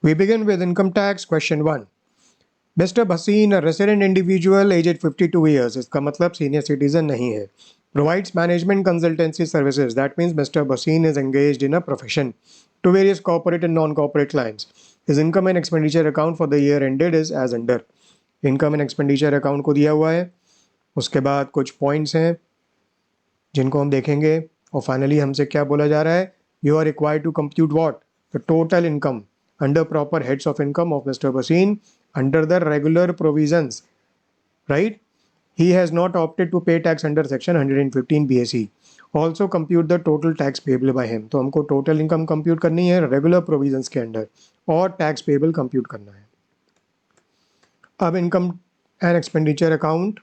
We begin with income tax. Question 1. Mr. Bhasin, a resident individual aged 52 years, इसका मतलब senior citizen नहीं है, provides management consultancy services. That means Mr. Bhasin is engaged in a profession to various corporate and non-corporate clients. His income and expenditure account for the year ended is as under. Income and expenditure account को दिया हुआ है, उसके बाद कुछ points हैं जिनको हम देखेंगे, और finally हमसे क्या बोला जा रहा है, you are required to compute what? The total income under proper heads of income of Mr. Bhasin under the regular provisions, right? He has not opted to pay tax under section 115 BAC. Also compute the total tax payable by him. तो हमको total income compute करनी है regular provisions के अंदर, और tax payable compute करना है. अब income and expenditure account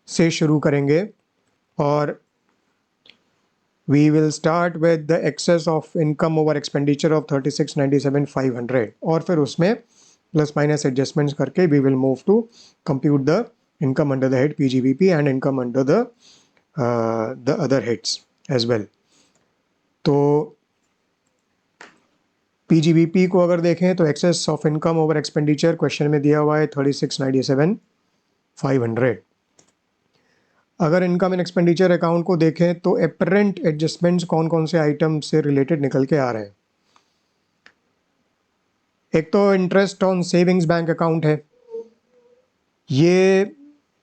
से शुरू करेंगे, और we will start with the excess of income over expenditure of 3697,500, और फिर उसमें plus minus adjustments करके we will move to compute the income under the head PGBP and income under the other heads as well. तो PGBP को अगर देखें तो excess of income over expenditure question में दिया हुआ है 3697,500. अगर इनकम एंड एक्सपेंडिचर अकाउंट को देखें तो एपरेंट एडजस्टमेंट्स कौन कौन से आइटम से रिलेटेड निकल के आ रहे हैं. एक तो interest on savings bank account है, ये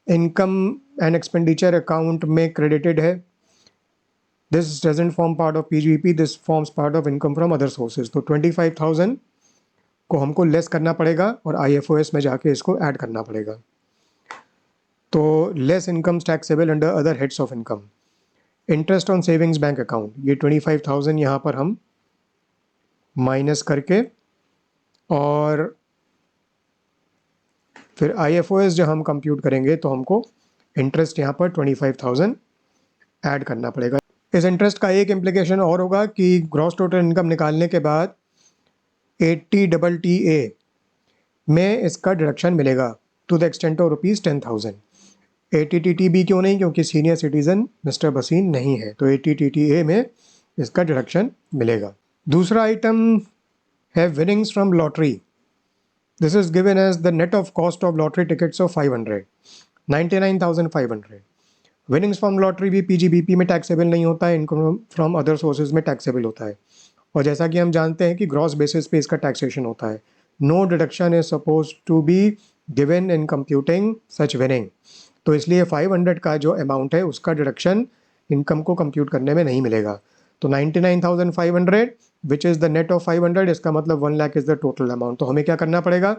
इनकम एंड एक्सपेंडिचर अकाउंट में क्रेडिटेड है. This doesn't form part of PGBP, this forms part of income from other sources. तो 25,000 को हमको लेस करना पड़ेगा और आईएफओएस में जाके इसको ऐड करना पड़ेगा. तो less income taxable under other heads of income. Interest on savings bank account, ये 25,000 यहाँ पर हम माइनस करके, और फिर आईएफओएस जब हम कंप्यूट करेंगे तो हमको इंटरेस्ट यहाँ पर 25,000 ऐड करना पड़ेगा. इस इंटरेस्ट का एक इम्प्लीकेशन और होगा कि ग्रॉस टोटल इनकम निकालने के बाद 80TTA में इसका डिडक्शन मिलेगा to the extent of ₹10,000. 80TTB क्यों नहीं? क्योंकि सीनियर सिटीजन मिस्टर भसीन नहीं है, तो 80TTA में इसका डिडक्शन मिलेगा. दूसरा आइटम है winnings from lottery. This is given as the net of cost of lottery tickets of 500, 99,500. Winnings from lottery भी पीजीबीपी में टैक्सेबल नहीं होता है, इनकम फ्रॉम अदर सोर्सेज में टैक्सेबल होता है. और जैसा कि हम जानते हैं कि ग्रॉस बेसिस पे इसका टैक्सेशन होता है. No deduction is suppose to be given in computing such winning. तो इसलिए 500 का जो अमाउंट है उसका डिडक्शन इनकम को कंप्यूट करने में नहीं मिलेगा. तो 99,500 which is the net of 500, इसका मतलब 1 lakh is the total amount. तो हमें क्या करना पड़ेगा,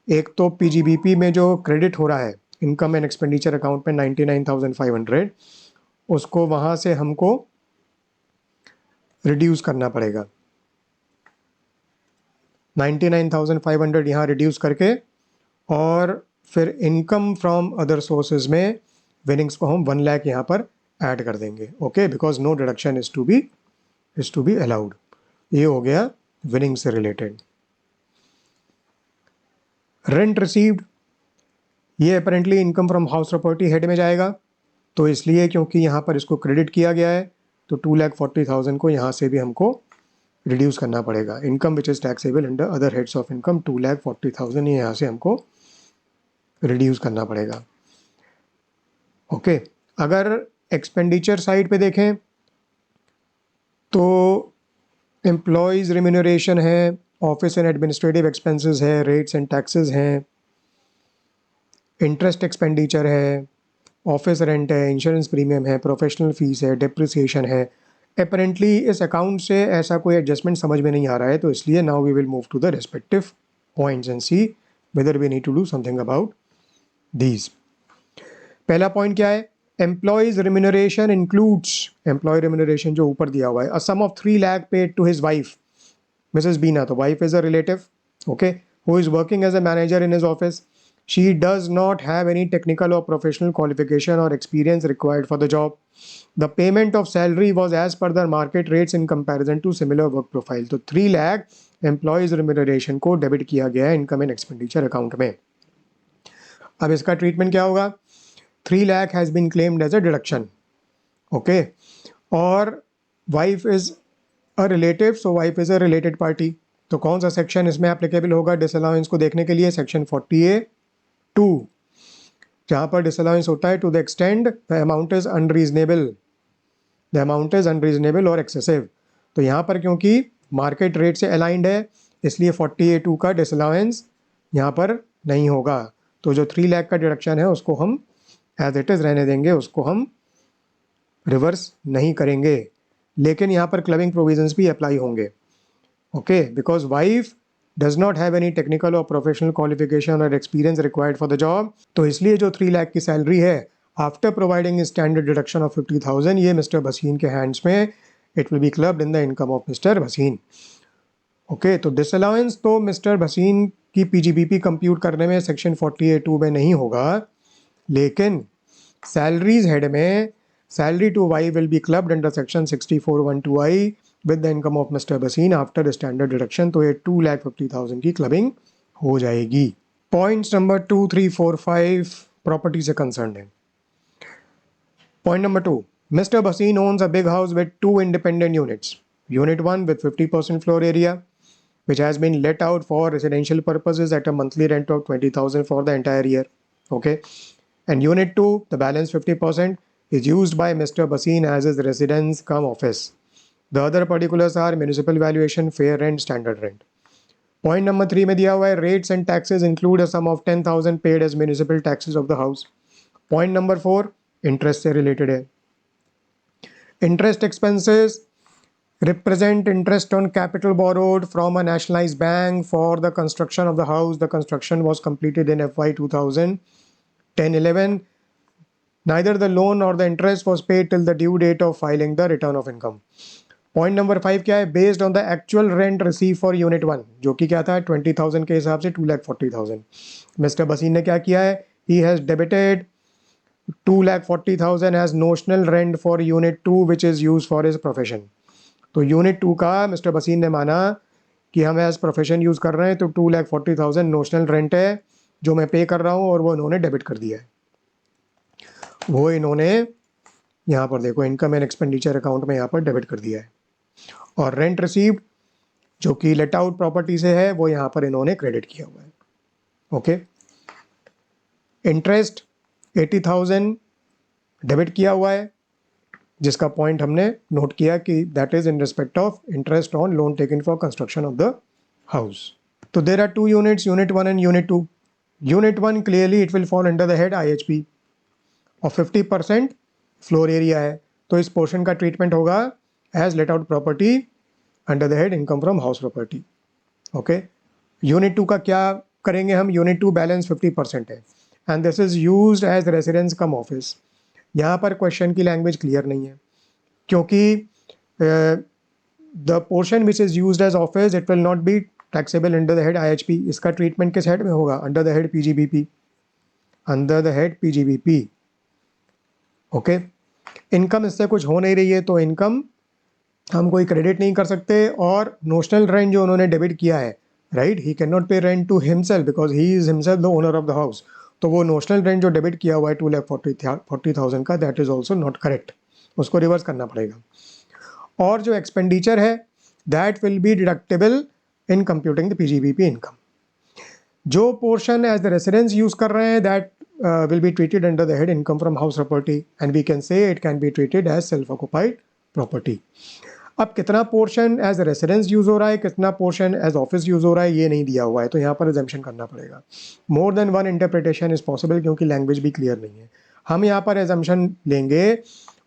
एक तो पीजीबीपी में जो क्रेडिट हो रहा है इनकम एंड एक्सपेंडिचर अकाउंट में 99,500, उसको वहाँ से हमको रिड्यूस करना पड़ेगा. 99,500 यहाँ रिड्यूस करके, और फिर इनकम फ्रॉम अदर सोर्सेज में विनिंग्स को हम 1 लाख यहाँ पर ऐड कर देंगे. Okay, because no deduction is to be allowed. ये हो गया विनिंग से रिलेटेड. रेंट रिसीव्ड, ये apparently income from house property head में जाएगा, तो इसलिए क्योंकि यहाँ पर इसको क्रेडिट किया गया है तो 2,40,000 को यहाँ से भी हमको रिड्यूस करना पड़ेगा. Income which is taxable under other heads of income 2,40,000 ये यहाँ से हमको रिड्यूस करना पड़ेगा. ओके, अगर एक्सपेंडिचर साइड पे देखें तो एम्प्लॉयज़ रिम्यूनरेशन है, ऑफिस एंड एडमिनिस्ट्रेटिव एक्सपेंसेस है, रेट्स एंड टैक्सेस हैं, इंटरेस्ट एक्सपेंडिचर है, ऑफिस रेंट है, इंश्योरेंस प्रीमियम है, प्रोफेशनल फीस है, डिप्रिसिएशन है. अपेरेंटली इस अकाउंट से ऐसा कोई एडजस्टमेंट समझ में नहीं आ रहा है, तो इसलिए now we will move to the respective points and see whether we need to do something about these. पहला पॉइंट क्या है, employees remuneration includes, employee remuneration जो ऊपर दिया हुआ है, a sum of 3 lakh paid to his wife Mrs Bina. तो wife is a relative, okay, who is working as a manager in his office. She does not have any technical or professional qualification or experience required for the job. The payment of salary was as per the market rates in comparison to similar work profile. तो 3 lakh employees remuneration को debit किया गया है income and expenditure account में. अब इसका treatment क्या होगा, 3 lakh has been claimed as a deduction. Okay, और wife is a relative, so wife is a related party. तो कौन सा सेक्शन इसमें एप्लीकेबल होगा डिसअलाउंस को देखने के लिए? सेक्शन 40A(2), जहाँ पर डिसअलाउंस होता है to the extend the amount is unreasonable, the amount is unreasonable और एक्सेसिव। तो यहाँ पर क्योंकि मार्केट रेट से अलाइंड है इसलिए 40A(2) का डिसअलाउंस यहाँ पर नहीं होगा। तो जो 3 लाख का डिडक्शन है उसको हम एज इट इज़ रहने देंगे, उसको हम रिवर्स नहीं करेंगे। लेकिन यहाँ पर क्लबिंग प्रोविजंस भी अप्लाई होंगे, okay, because wife does not have any technical और प्रोफेशनल क्वालिफिकेशन और experience required for the job. तो इसलिए जो 3 लाख की सैलरी है after providing standard deduction of 50,000 ये मिस्टर भसीन के हैंड्स में, it will be clubbed in the income of mister Bhasin. Okay, तो डिसअलाउंस तो मिस्टर भसीन की पीजीबीपी कंप्यूट करने में सेक्शन 40A(2) में नहीं होगा, लेकिन सैलरीज हेड में salary to wife will be clubbed under section 64(1)(2)(i) with the income of mister Bhasin after standard deduction. तो ये 2,50,000 की क्लबिंग हो जाएगी। पॉइंट्स नंबर 2, 3, 4, 5 प्रॉपर्टी से कंसर्न है। Point number 2. Mr. Bhasin owns a big house with 2 independent units. Unit 1 with 50% floor area, which has been let out for residential purposes at a monthly rent of 20,000 for the entire year. Okay. And Unit 2, the balance 50%, is used by Mr. Bhasin as his residence cum office. The other particulars are municipal valuation, fair rent, standard rent. Point number 3 में दिया हुआ है rates and taxes include a sum of 10,000 paid as municipal taxes of the house. Point number 4 interest से related है। Interest expenses represent interest on capital borrowed from a nationalized bank for the construction of the house. The construction was completed in FY 2010-11. Neither the loan nor the interest was paid till the due date of filing the return of income. Point number 5 क्या है? Based on the actual rent receive for unit 1, जो कि क्या था 20,000 के हिसाब से 2,40,000। Mister Bhasin ने क्या किया है? He has debited 2,40,000 as notional rent for unit 2 which is use for his profession. तो यूनिट 2 का मिस्टर भसीन ने माना कि हम एज प्रोफेशन यूज़ कर रहे हैं, तो 2,40,000 नोशनल रेंट है जो मैं पे कर रहा हूँ, और वो इन्होंने डेबिट कर दिया है। वो इन्होंने यहाँ पर देखो इनकम एंड एक्सपेंडिचर अकाउंट में यहाँ पर डेबिट कर दिया है, और रेंट रिसीव्ड जो कि लेट आउट प्रॉपर्टी से है वो यहाँ पर इन्होंने क्रेडिट किया हुआ है। ओके, इंटरेस्ट 80,000 डेबिट किया हुआ है, जिसका पॉइंट हमने नोट किया कि that is in respect of interest on loan taken for construction of the house. तो there are 2 units, unit 1 and unit 2। Unit 1 clearly it will fall under the head IHP और 50% floor area है, तो इस portion का treatment होगा as let out property under the head income from house property. Okay, unit 2 का क्या करेंगे हम? यूनिट 2 बैलेंस 50% है and this is used as residence cum office. यहाँ पर क्वेश्चन की लैंग्वेज क्लियर नहीं है, क्योंकि the portion which is used as office it will not be taxable under the head IHP। इसका ट्रीटमेंट किस हेड में होगा? Under the head PGBP, under the head PGBP। Okay, income इससे कुछ हो नहीं रही है, तो इनकम हम कोई क्रेडिट नहीं कर सकते, और नोशनल रेंट जो उन्होंने डेबिट किया है, right, he can not pay rent to himself because he is himself the owner of the house. तो वो नोशनल रेंट जो डेबिट किया हुआ है 2,40,000 का, that is also not correct, उसको रिवर्स करना पड़ेगा। और जो एक्सपेंडिचर है that will be deductible in computing the PGBP income. जो portion as the residence use कर रहे हैं that will be treated under the head income from house property, and we can say it can be treated as self occupied property. अब कितना portion as residence use हो रहा है, कितना portion as office use हो रहा है, ये नहीं दिया हुआ है, तो यहाँ पर एजम्पशन करना पड़ेगा। More than one interpretation is possible, क्योंकि लैंग्वेज भी क्लियर नहीं है। हम यहाँ पर एजम्पशन लेंगे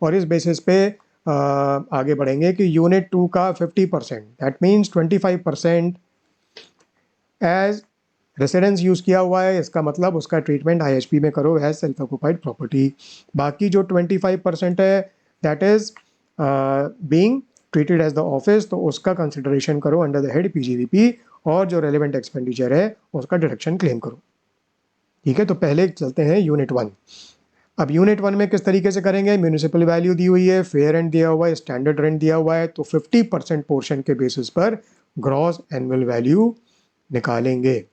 और इस बेसिस पे आगे बढ़ेंगे कि यूनिट 2 का 50%, that means 25% as residence use किया हुआ है, इसका मतलब उसका ट्रीटमेंट IHP में करो एज सेल्फ ऑक्यूपाइड प्रॉपर्टी। बाकी जो 25% है that is being treated as the office, तो उसका कंसिडरेशन करो अंडर द हेड PGBP, और जो रेलिवेंट एक्सपेंडिचर है उसका डिडक्शन क्लेम करो। ठीक है, तो पहले चलते हैं यूनिट 1। अब यूनिट 1 में किस तरीके से करेंगे? म्यूनिसिपल वैल्यू दी हुई है, फेयर रेंट दिया हुआ है, स्टैंडर्ड रेंट दिया हुआ है, तो 50% पोर्शन के बेसिस पर ग्रॉस एनुअल वैल्यू निकालेंगे।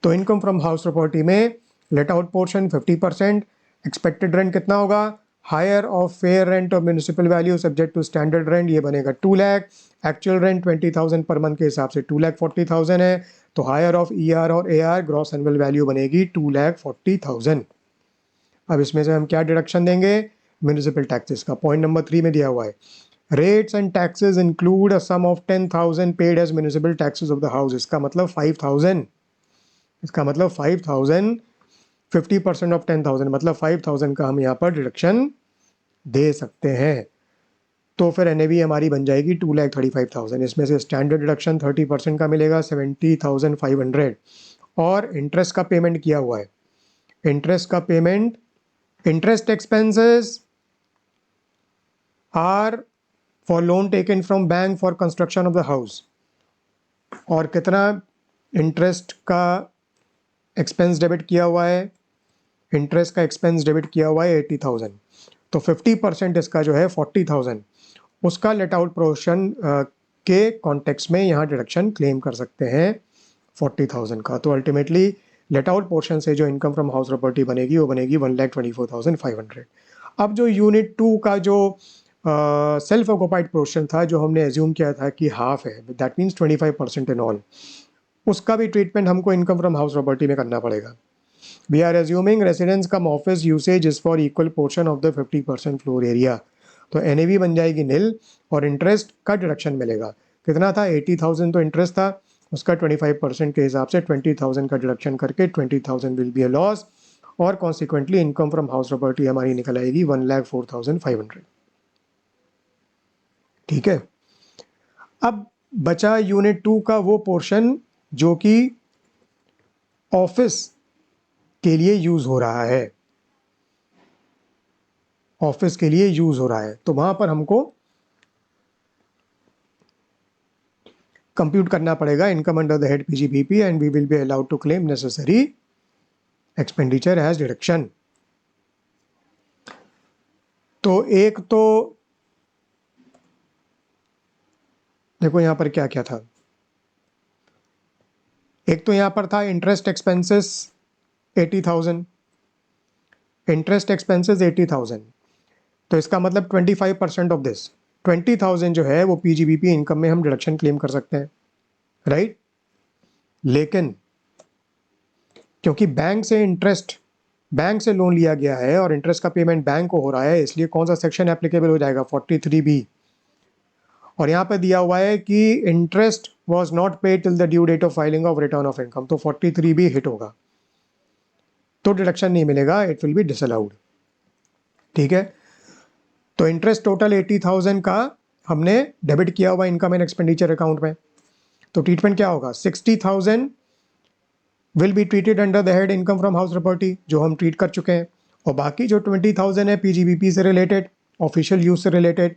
तो इनकम फ्रॉम हाउस प्रॉपर्टी में let out portion 50%, expected rent कितना होगा? हायर ऑफ फेयर रेंट और municipal value subject to standard rent, ये बनेगा 2 lakh. Actual rent 20,000 per month के हिसाब से 2,40,000 है, तो हायर ऑफ ER और AR ग्रॉस एनुअल वैल्यू बनेगी 2,40,000। अब इसमें से हम क्या डिडक्शन देंगे, म्यूनिसिपल टैक्सेस का। पॉइंट नंबर 3 में दिया हुआ है rates and taxes include a sum of 10,000 paid as municipal taxes of the house. इसका मतलब 5,000, इसका मतलब 5,000 50% ऑफ 10,000 मतलब 5,000 का हम यहाँ पर डिडक्शन दे सकते हैं। तो फिर NAV हमारी बन जाएगी 2,35,000। इसमें से स्टैंडर्ड डिडक्शन 30% का मिलेगा 70,500, और इंटरेस्ट का पेमेंट किया हुआ है। इंटरेस्ट का payment, interest expenses are for loan taken from bank for construction of the house. और कितना इंटरेस्ट का एक्सपेंस डेबिट किया हुआ है, इंटरेस्ट का एक्सपेंस डेबिट किया हुआ है 80,000। तो 50% इसका जो है 40,000, उसका लेट आउट पोर्शन के कॉन्टेक्स्ट में यहाँ डिडक्शन क्लेम कर सकते हैं 40,000 का। तो अल्टीमेटली लेट आउट पोर्शन से जो इनकम फ्रॉम हाउस प्रॉपर्टी बनेगी वो बनेगी 1,24,500। अब जो यूनिट 2 का जो सेल्फ ऑक्यूपाइड पोर्शन था, जो हमने एज्यूम किया था कि हाफ है, दैट मीन्स 25% इन ऑल, उसका भी ट्रीटमेंट हमको इनकम फ्रॉम हाउस प्रॉपर्टी में करना पड़ेगा। We are assuming residence cum office usage is for equal portion of the 50% floor area. तो NAV बन जाएगी नील, और इंटरेस्ट का डिडक्शन मिलेगा। कितना था, 80,000 तो इंटरेस्ट था, उसका 25% के हिसाब से 20,000 का डिडक्शन करके 20,000 विल बी अ लॉस, और consequently income from house property हमारी निकल आएगी 1,04,500। ठीक है। अब बचा यूनिट 2 का वो पोर्शन जो कि ऑफिस के लिए यूज हो रहा है, ऑफिस के लिए यूज हो रहा है। तो वहां पर हमको कंप्यूट करना पड़ेगा income under the head PGBP, and we will be allowed to claim necessary expenditure as deduction. तो एक तो देखो यहां पर क्या क्या था, एक तो यहां पर था इंटरेस्ट एक्सपेंसेस 80,000, इंटरेस्ट एक्सपेंसेस 80,000, तो इसका मतलब 25% ऑफ दिस 20,000 जो है वो PGBP इनकम में हम डिडक्शन क्लेम कर सकते हैं, राइट। लेकिन क्योंकि बैंक से लोन लिया गया है और इंटरेस्ट का पेमेंट बैंक को हो रहा है, इसलिए कौन सा सेक्शन एप्लीकेबल हो जाएगा, 43B। और यहाँ पे दिया हुआ है कि interest was not paid till the due date of filing of return of income, तो 43B हिट होगा, तो डिडक्शन नहीं मिलेगा, इट विल बी डिसअलाउड। ठीक है। तो इंटरेस्ट टोटल 80,000 का हमने डेबिट किया हुआ इनकम एंड एक्सपेंडिचर अकाउंट में, तो ट्रीटमेंट क्या होगा, 60,000 will be treated under the head income from house property, जो हम ट्रीट कर चुके हैं, और बाकी जो 20,000 है PGBP से रिलेटेड, ऑफिशियल यूज से related,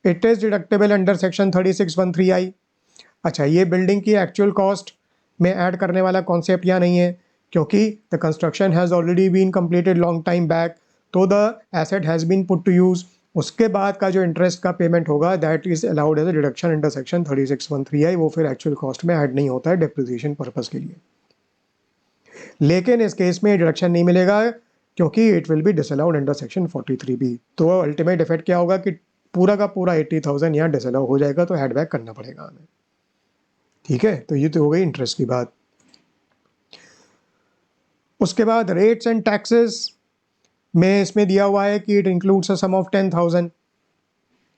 it is deductible under section 3613I। अच्छा, ये बिल्डिंग की एक्चुअल कॉस्ट में ऐड करने वाला कॉन्सेप्ट यहाँ नहीं है, क्योंकि the construction has already been completed long time back, तो the asset has been put to use. उसके बाद का जो इंटरेस्ट का पेमेंट होगा that is allowed as a deduction under section 3613I, वो फिर एक्चुअल कॉस्ट में ऐड नहीं होता है डेप्रिसिएशन पर्पस के लिए। लेकिन इस केस में डिडक्शन नहीं मिलेगा क्योंकि it will B disallowed under section 43B। तो अल्टीमेट इफेक्ट क्या होगा कि पूरा का पूरा 80,000 यहाँ डिसअलाउ हो जाएगा, तो हेड बैक करना पड़ेगा हमें। ठीक है, तो ये तो हो गई इंटरेस्ट की बात। उसके बाद रेट्स एंड टैक्सेस में इसमें दिया हुआ है कि it includes a sum of 10,000,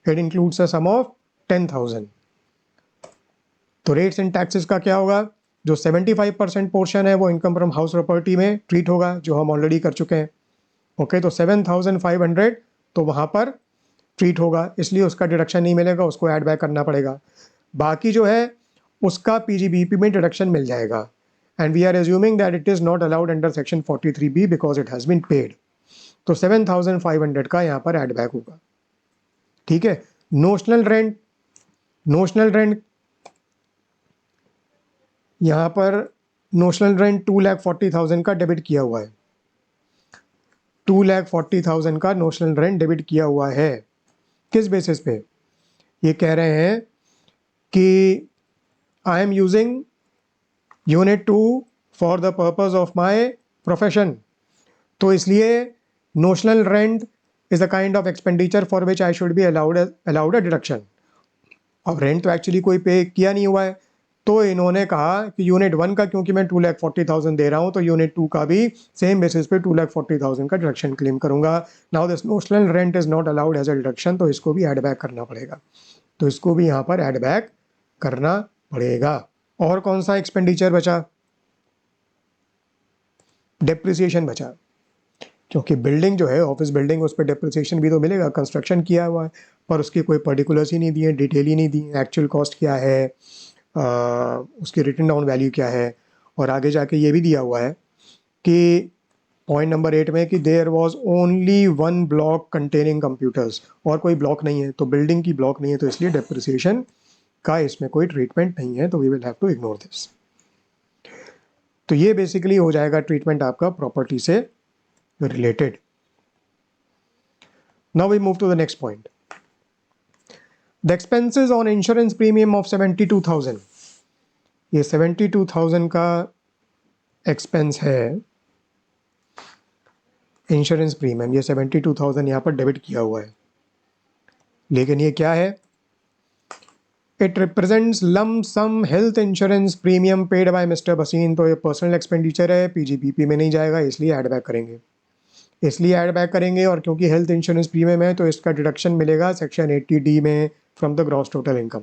it includes a sum of 10,000। तो रेट्स एंड टैक्सेस का क्या होगा, जो 75% पोर्शन है वो इनकम फ्रॉम हाउस प्रॉपर्टी में ट्रीट होगा, जो हम ऑलरेडी कर चुके हैं। ओके, तो 7,500 तो वहाँ पर ट्रीट होगा, इसलिए उसका डिडक्शन नहीं मिलेगा, उसको ऐड बैक करना पड़ेगा। बाकी जो है उसका PGBP में डिडक्शन मिल जाएगा, and we are assuming that it is not allowed under section 43B because it has been paid. तो 7,500 का यहाँ पर ऐड बैक होगा। ठीक है। नोशनल रेंट, नोशनल रेंट यहाँ पर नोशनल रेंट 2,40,000 का डेबिट किया हुआ है, 2,40,000 का नोशनल रेंट डेबिट किया हुआ है। किस बेसिस पे, ये कह रहे हैं कि I am using unit 2 for the purpose of my profession, तो इसलिए notional rent is a kind of expenditure for which I should be allowed a deduction. अब रेंट तो एक्चुअली कोई पे किया नहीं हुआ है, तो इन्होंने कहा कि यूनिट 1 का क्योंकि मैं 2,40,000 दे रहा हूँ, तो यूनिट 2 का भी सेम बेसिस पे 2,40,000 का डिडक्शन क्लेम करूंगा। Now this notional rent is not allowed as a deduction, तो इसको भी ऐड बैक करना पड़ेगा, तो इसको भी यहाँ पर ऐड बैक करना पड़ेगा। और कौन सा एक्सपेंडिचर बचा? डेप्रिसिएशन बचा, क्योंकि बिल्डिंग जो है ऑफिस बिल्डिंग, उस पर डेप्रिसिएशन भी तो मिलेगा, कंस्ट्रक्शन किया हुआ है, पर उसकी कोई पर्टिकुलर्स ही नहीं दी है, डिटेल ही नहीं दी, एक्चुअल कॉस्ट क्या है, उसकी रिटन डाउन वैल्यू क्या है। और आगे जाके ये भी दिया हुआ है कि पॉइंट नंबर 8 में कि there was only one block containing computers, और कोई ब्लॉक नहीं है, तो बिल्डिंग की ब्लॉक नहीं है, तो इसलिए डेप्रिसिएशन का इसमें कोई ट्रीटमेंट नहीं है, तो we will have to ignore this. तो ये बेसिकली हो जाएगा ट्रीटमेंट आपका प्रॉपर्टी से related. Now we move to the next point, the expenses on insurance premium of 72,000। ये 72,000 का एक्सपेंस है इंश्योरेंस प्रीमियम, ये 72,000 यहाँ पर डेबिट किया हुआ है, लेकिन ये क्या है? It represents lump sum health insurance premium paid by mister Bhasin, तो ये पर्सनल एक्सपेंडिचर है, पीजीबीपी में नहीं जाएगा, इसलिए ऐड बैक करेंगे, और क्योंकि हेल्थ इंश्योरेंस प्रीमियम है तो इसका डिडक्शन मिलेगा सेक्शन 80D में from the gross total income.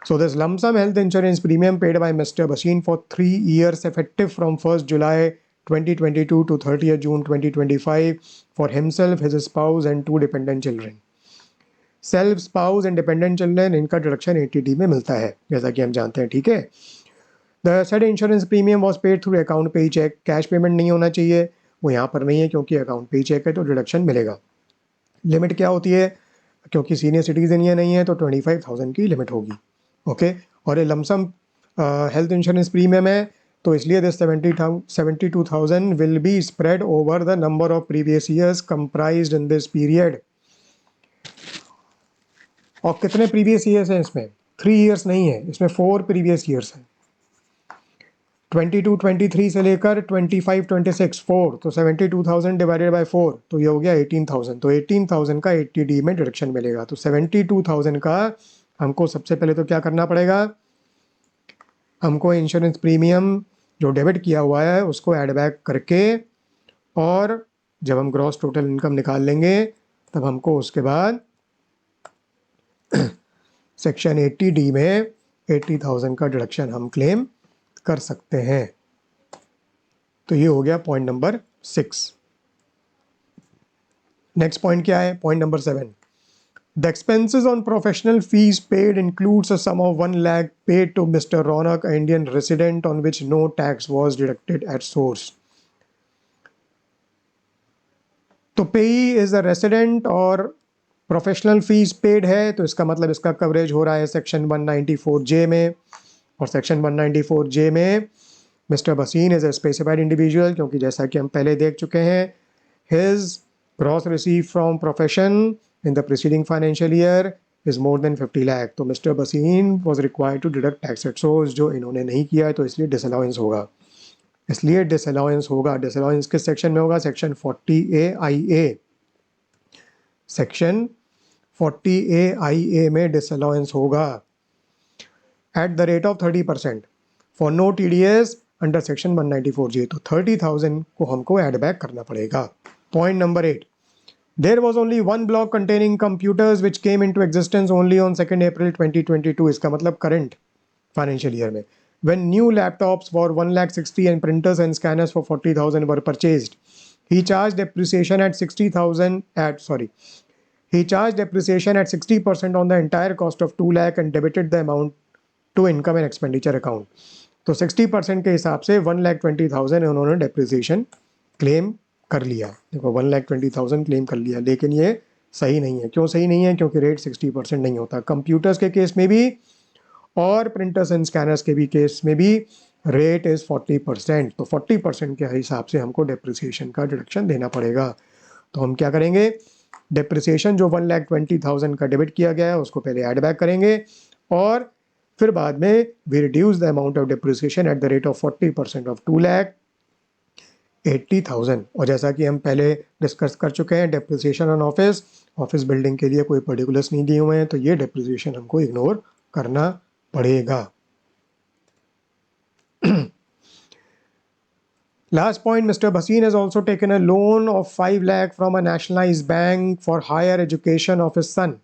So this lump sum health insurance premium paid by Mr. Bhasin for 3 years effective from 1st July 2022 to 30th June 2025 for himself, his spouse and 2 dependent children. Self spouse and dependent children, इनका deduction 80D में मिलता है, जैसा कि हम जानते हैं, ठीक है। The said insurance premium was paid through account पे चेक, कैश पेमेंट नहीं होना चाहिए, वो यहाँ पर नहीं है क्योंकि अकाउंट पे चेक है, तो डिडक्शन मिलेगा। लिमिट क्या होती है? क्योंकि सीनियर सिटीजन ये नहीं है तो 25,000 की लिमिट होगी, ओके। और ये लमसम हेल्थ इंश्योरेंस प्रीमियम है, तो इसलिए this 72,000 will be spread over the number of previous years comprised in this period. और कितने प्रीवियस ईयर्स हैं इसमें? 3 ईयर्स नहीं है, इसमें 4 प्रीवियस ईयर्स हैं, 22-23 से लेकर 25-26 4, तो 72,000 डिवाइडेड बाय 4, तो ये हो गया 18,000, तो 18,000 का 80D में डिडक्शन मिलेगा। तो 72,000 का हमको सबसे पहले तो क्या करना पड़ेगा? हमको इंश्योरेंस प्रीमियम जो डेबिट किया हुआ है उसको ऐड बैक करके, और जब हम ग्रॉस टोटल इनकम निकाल लेंगे तब हमको उसके बाद सेक्शन 80D में 80,000 का डिडक्शन हम क्लेम कर सकते हैं। तो ये हो गया पॉइंट नंबर 6। नेक्स्ट पॉइंट क्या है? Point number 7, the expenses on professional fees paid includes a sum of 1 lakh paid to mister Raunak, Indian resident, on which no tax was deducted at source. तो पेई इज अ रेसिडेंट और professional fees paid है, तो इसका मतलब इसका coverage हो रहा है सेक्शन 194J में, और सेक्शन 194J में Mr Bhasin is a specified individual, क्योंकि जैसा कि हम पहले देख चुके हैं, his gross receive from profession in the preceding financial year is more than 50 lakh, तो Mr Bhasin was required to deduct tax at source, जो इन्होंने नहीं किया है, तो इसलिए डिसअलाउंस होगा। डिसअलाउंस किस सेक्शन में होगा? सेक्शन 40A(IA), सेक्शन 40A(IA) में डिसअलाउंस होगा at the rate of 30% for no TDS under section 194J, तो 30,000 को हमको ऐड बैक करना पड़ेगा। Point number 8, there was only one block containing computers which came in to existence only on 2 April 2022, इसका मतलब current financial year में, when new laptops for 1,60,000 and printers and scanners for 40,000 were purchased. He charged depreciation at 60% on the entire cost of 2 lakh and debited the amount to income and expenditure account. तो 60% के हिसाब से 1,20,000 उन्होंने depreciation claim कर लिया। देखो 1,20,000 claim कर लिया, लेकिन ये सही नहीं है। क्यों सही नहीं है? क्योंकि रेट 60% नहीं होता। कंप्यूटर्स के केस में भी और प्रिंटर्स एंड स्कैनर्स के भी केस में भी रेट इज़ 40%, तो 40% के हिसाब से हमको डेप्रिसिएशन का डिडक्शन देना पड़ेगा। तो हम क्या करेंगे? डेप्रिसिएशन जो 1,20,000 का डेबिट किया गया है उसको पहले ऐड बैक करेंगे, और फिर बाद में we reduce the amount of depreciation at the rate of 40% of 2 lakh 80,000। और जैसा कि हम पहले डिस्कस कर चुके हैं, डेप्रिसिएशन ऑन ऑफिस बिल्डिंग के लिए कोई पर्टिकुलर्स नहीं दिए हुए हैं, तो ये डेप्रिसिएशन हमको इग्नोर करना पड़ेगा। Last point, Mr. Bhasin has also taken a loan of 5 lakh from a nationalized bank for higher education of his son.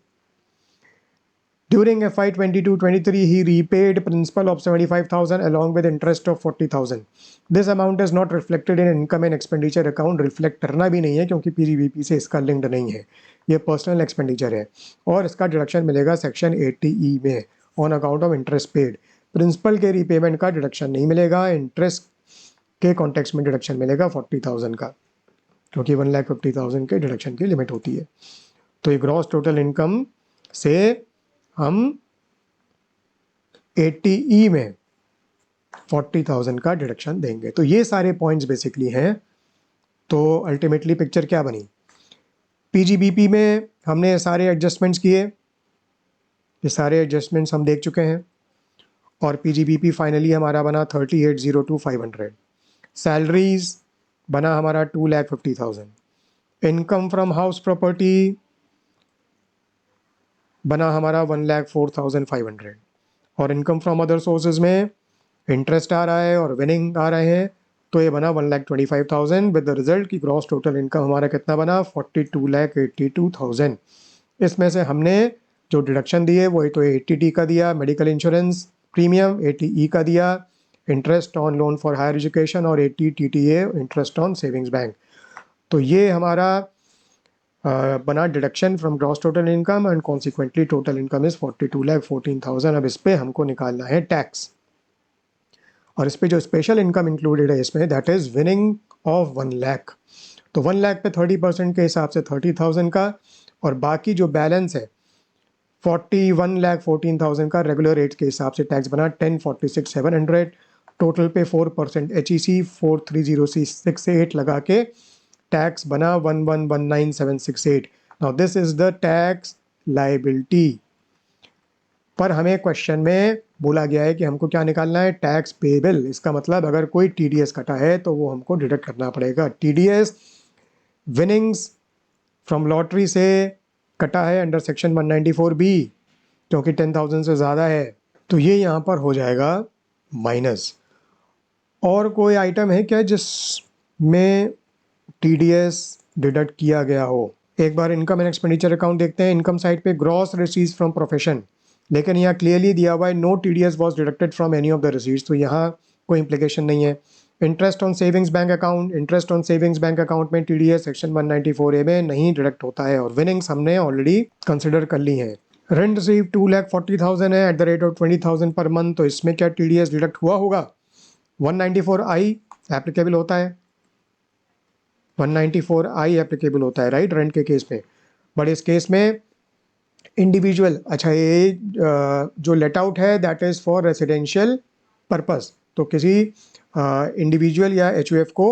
During FY 22-23, he repaid principal of 75,000 along with interest of 40,000. This amount is not reflected in income and expenditure account. Reflect करना भी नहीं है क्योंकि PGBP से इसका linked नहीं है, ये पर्सनल एक्सपेंडिचर है और इसका डिडक्शन मिलेगा सेक्शन 80E में on account of interest paid. Principal के रीपेमेंट का डिडक्शन नहीं मिलेगा, इंटरेस्ट के कॉन्टेक्स्ट में डिडक्शन मिलेगा 40,000 का, क्योंकि 1,50,000 के डिडक्शन की लिमिट होती है। तो ये ग्रॉस टोटल इनकम से हम 80E में 40,000 का डिडक्शन देंगे। तो ये सारे पॉइंट्स बेसिकली हैं। तो अल्टीमेटली पिक्चर क्या बनी, पीजीबीपी में हमने सारे एडजस्टमेंट्स किए, ये सारे एडजस्टमेंट्स हम देख चुके हैं और पीजीबीपी फाइनली हमारा बना 38,02,500। सैलरीज बना हमारा 2,50,000। इनकम फ्रॉम हाउस प्रॉपर्टी बना हमारा 1,04,500 और इनकम फ्रॉम अदर सोर्सेज में इंटरेस्ट आ रहा है और विनिंग आ रहे हैं, तो ये बना 1,25,000 विद द रिजल्ट की ग्रॉस टोटल इनकम हमारा कितना बना 42,82,000। इसमें से हमने जो डिडक्शन दिए वही तो 80T का दिया, मेडिकल इंश्योरेंस प्रीमियम 80E का दिया, interest on loan for higher education और 80 TTA interest on savings bank. तो ये हमारा बना deduction from gross total income and consequently total income is 42,14,000। अब इस पर हमको निकालना है टैक्स और इस पर जो स्पेशल इनकम इंक्लूडेड है इसमें that is winning of 1 lakh. तो 1 लाख पे 30% के हिसाब से 30,000 का और बाकी जो बैलेंस है 41,14,000 का रेगुलर रेट के हिसाब से टैक्स बना 1046,700। टोटल पे 4% HEC 430,668 लगा के टैक्स बना 1119,768। Now this is the tax liability. पर हमें क्वेश्चन में बोला गया है कि हमको क्या निकालना है, टैक्स पेबल। इसका मतलब अगर कोई TDS कटा है तो वो हमको डिडक्ट करना पड़ेगा। TDS विनिंग्स फ्रॉम लॉटरी से कटा है अंडर सेक्शन 194B क्योंकि 10,000 से ज़्यादा है, तो ये यहाँ पर हो जाएगा माइनस। और कोई आइटम है क्या जिसमें TDS डिडक्ट किया गया हो? एक बार इनकम एंड एक्सपेंडिचर अकाउंट देखते हैं। इनकम साइड पे ग्रॉस रिसीट्स फ्रॉम प्रोफेशन, लेकिन यहाँ क्लियरली दिया हुआ है no TDS was deducted from any of the receipts, तो यहाँ कोई इंप्लीकेशन नहीं है। Interest on savings bank account, interest on savings bank account में TDS सेक्शन 194A में नहीं डिडक्ट होता है और विनिंग्स हमने ऑलरेडी कंसिडर कर ली है। रेंट रिसीव 2,40,000 है eight the rate of 20,000 per month, तो इसमें क्या TDS डिडक्ट हुआ होगा? 194I एप्लीकेबल होता है, 194I एप्लीकेबल होता है राइट रेंट के केस में। बट इस केस में इंडिविजुअल, अच्छा ये जो लेट आउट है that is for residential purpose, तो किसी इंडिविजुअल या HUF को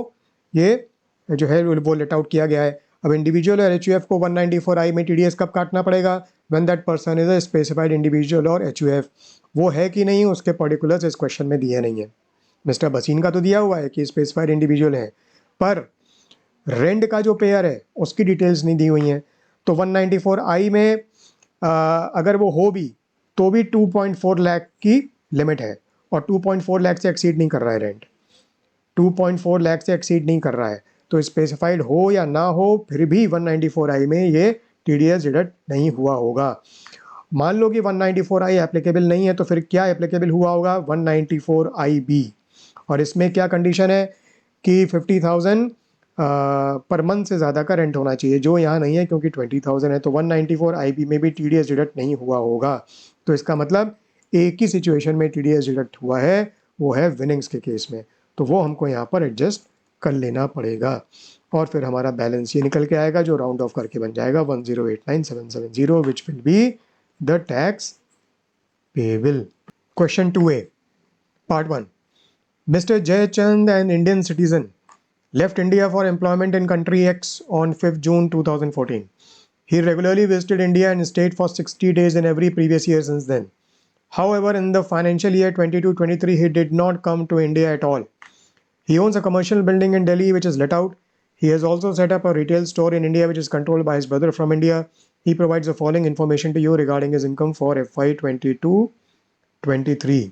ये जो है वो लेट आउट किया गया है। अब इंडिविजुअल और HUF को 194I में TDS कब काटना पड़ेगा? When that person is a specified individual और HUF। वो है कि नहीं उसके पर्टिकुलर्स इस क्वेश्चन में दिए नहीं है। मिस्टर भसीन का तो दिया हुआ है कि स्पेसिफाइड इंडिविजुअल है, पर रेंट का जो पेयर है उसकी डिटेल्स नहीं दी हुई हैं। तो 194I में अगर वो हो भी तो भी 2.4 लाख की लिमिट है और 2.4 लाख से एक्सीड नहीं कर रहा है रेंट, 2.4 लाख से एक्सीड नहीं कर रहा है। तो स्पेसिफाइड हो या ना हो फिर भी 194I में ये TDS डिडक्ट नहीं हुआ होगा। मान लो कि 194I एप्लीकेबल नहीं है तो फिर क्या एप्लीकेबल हुआ होगा? 194IB। और इसमें क्या कंडीशन है कि 50,000 पर मंथ से ज़्यादा का रेंट होना चाहिए, जो यहाँ नहीं है क्योंकि 20,000 है। तो 194IB में भी TDS डिडक्ट नहीं हुआ होगा। तो इसका मतलब एक ही सिचुएशन में TDS डिडक्ट हुआ है, वो है विनिंग्स के केस में, तो वो हमको यहाँ पर एडजस्ट कर लेना पड़ेगा और फिर हमारा बैलेंस ये निकल के आएगा जो राउंड ऑफ करके बन जाएगा 1089770 which will be the tax payable. Question 2A part 1। Mr. Jayachand, an Indian citizen, left India for employment in country X on 5th June 2014. He regularly visited India and stayed for 60 days in every previous year since then. However, in the financial year 22-23, he did not come to India at all. He owns a commercial building in Delhi which is let out. He has also set up a retail store in India which is controlled by his brother from India. He provides the following information to you regarding his income for FY 22-23.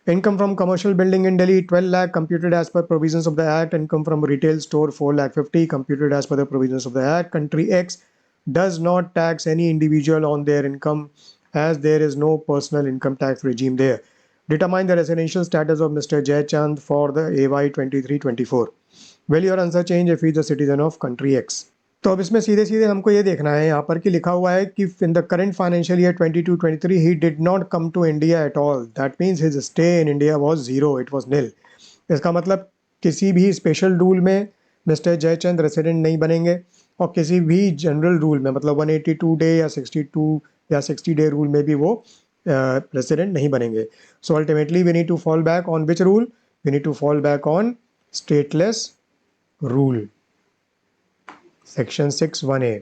Income from commercial building in Delhi 12 lakh computed as per provisions of the Act. Income from retail store 4 lakh 50 computed as per the provisions of the Act. Country X does not tax any individual on their income as there is no personal income tax regime there. Determine the residential status of Mr. Jaychand for the AY 23-24. Will your answer change if he is a citizen of country X? तो अब इसमें सीधे सीधे हमको ये देखना है यहाँ पर कि लिखा हुआ है कि in the current financial year 22-23 he did not come to India at all, that means his stay in India was zero, it was nil. इसका मतलब किसी भी स्पेशल रूल में मिस्टर जयचंद रेसिडेंट नहीं बनेंगे और किसी भी जनरल रूल में मतलब 182 डे या 62 या 60 डे रूल में भी वो रेसिडेंट नहीं बनेंगे। So ultimately we need to fall back on which rule? We need to fall back on stateless rule, section 6(1)(a).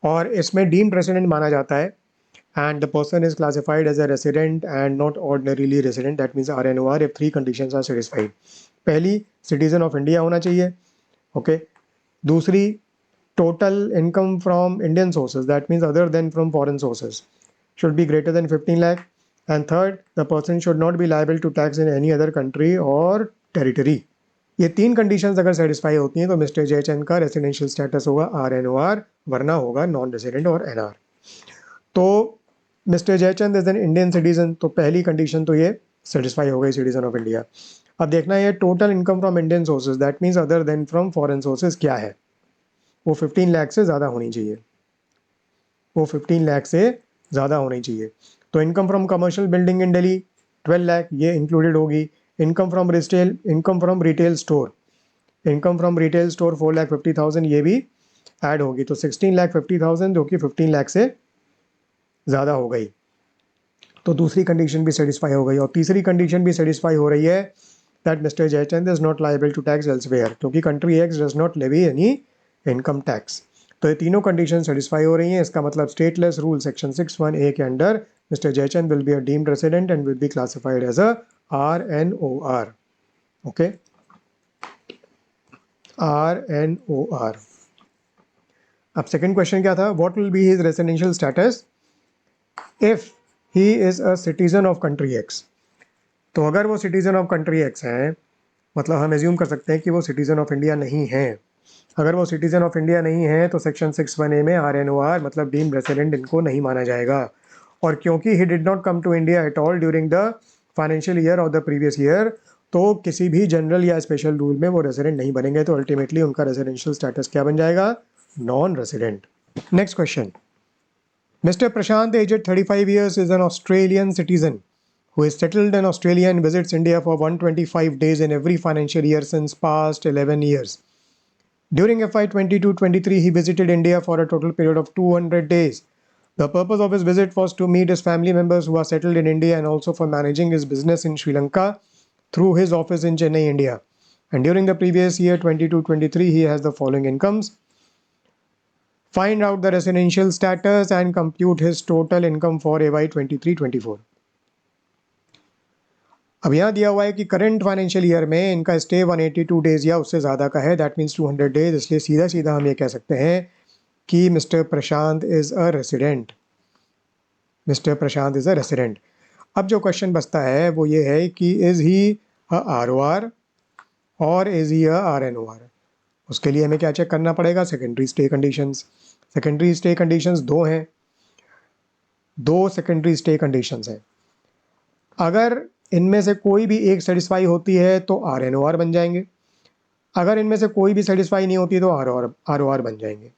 और इसमें डीम्ड रेसिडेंट माना जाता है and the person is classified as a resident and not ordinarily resident, that means RNOR if three conditions are satisfied. पहली, citizen of India होना चाहिए, okay. दूसरी, total income from Indian sources, that means other than from foreign sources, should be greater than 15 lakh. And third, the person should not be liable to tax in any other country or territory. ये तीन conditions अगर satisfy होती हैं तो mister Jaichand का residential status होगा RNOR, वरना होगा नॉन रेसिडेंट और NR। तो mister Jaichand is an Indian citizen, तो पहली कंडीशन तो ये सेटिस्फाई हो गई, सिटीजन ऑफ इंडिया। अब देखना है total income from Indian sources, that means other than from foreign sources क्या है, वो 15 लाख से ज़्यादा होनी चाहिए, वो 15 लाख से ज़्यादा होनी चाहिए। तो income from commercial building in Delhi 12 lakh ये इंक्लूडेड होगी। Income from retail store, income from retail store 4,50,000 ये भी ऐड होगी, तो 16,50,000 जो कि 15 लाख से ज़्यादा हो गई। तो दूसरी कंडीशन भी सेटिस्फाई हो गई और तीसरी कंडीशन भी सेटिस्फाई हो रही है that Mr Jaichand is not liable to tax elsewhere, क्योंकि country X does not levy any income tax. तो ये तीनों कंडीशन सेटिस्फाई हो रही हैं। इसका मतलब स्टेटलेस रूल सेक्शन 6(1)(a) के under mister Jaichand will be a deemed resident and will be classified as a RNOR, okay, RNOR। अब सेकंड क्वेश्चन क्या था, what will be his residential status if he is a citizen of country X. तो अगर वो citizen of country x हैं, मतलब हम assume कर सकते हैं कि वो सिटीजन ऑफ इंडिया नहीं हैं। अगर वो सिटीजन ऑफ इंडिया नहीं है तो सेक्शन 6(1)(a) में RNOR मतलब डीम्ड रेसिडेंट इनको नहीं माना जाएगा। और क्योंकि he did not come to India at all during the financial year और द प्रीवियस ईयर, तो किसी भी जनरल या स्पेशल रूल में वो रेसिडेंट नहीं बनेंगे। तो अल्टीमेटली उनका रेसिडेंशियल स्टेटस क्या बन जाएगा? Non resident. Next question, Mr. Prashant, aged 35 years, is an Australian citizen who is settled in Australia and visits India for 125 days in every financial year since past 11 years. During FY 22-23, he visited India for a total period of 200 days. The purpose of his visit was to meet his family members who are settled in India and also for managing his business in Sri Lanka through his office in Chennai, India. And during the previous year 22-23, he has the following incomes. Find out the residential status and compute his total income for AY 23-24. अब यहाँ दिया हुआ है कि current financial year में इनका stay 182 days या उससे ज़्यादा का है, दैट मीन्स 200 डेज। इसलिए सीधा सीधा हम ये कह सकते हैं कि mister Prashant is a resident, mister Prashant is a resident. अब जो क्वेश्चन बचता है वो ये है कि इज़ ही अ ROR और इज़ ही अ RNOR। उसके लिए हमें क्या चेक करना पड़ेगा? Secondary stay conditions. Secondary stay conditions दो हैं, दो सेकेंडरी स्टे कंडीशंस हैं। अगर इनमें से कोई भी एक सेटिस्फाई होती है तो RNOR बन जाएंगे, अगर इनमें से कोई भी सेटिस्फाई नहीं होती तो ROR बन जाएंगे।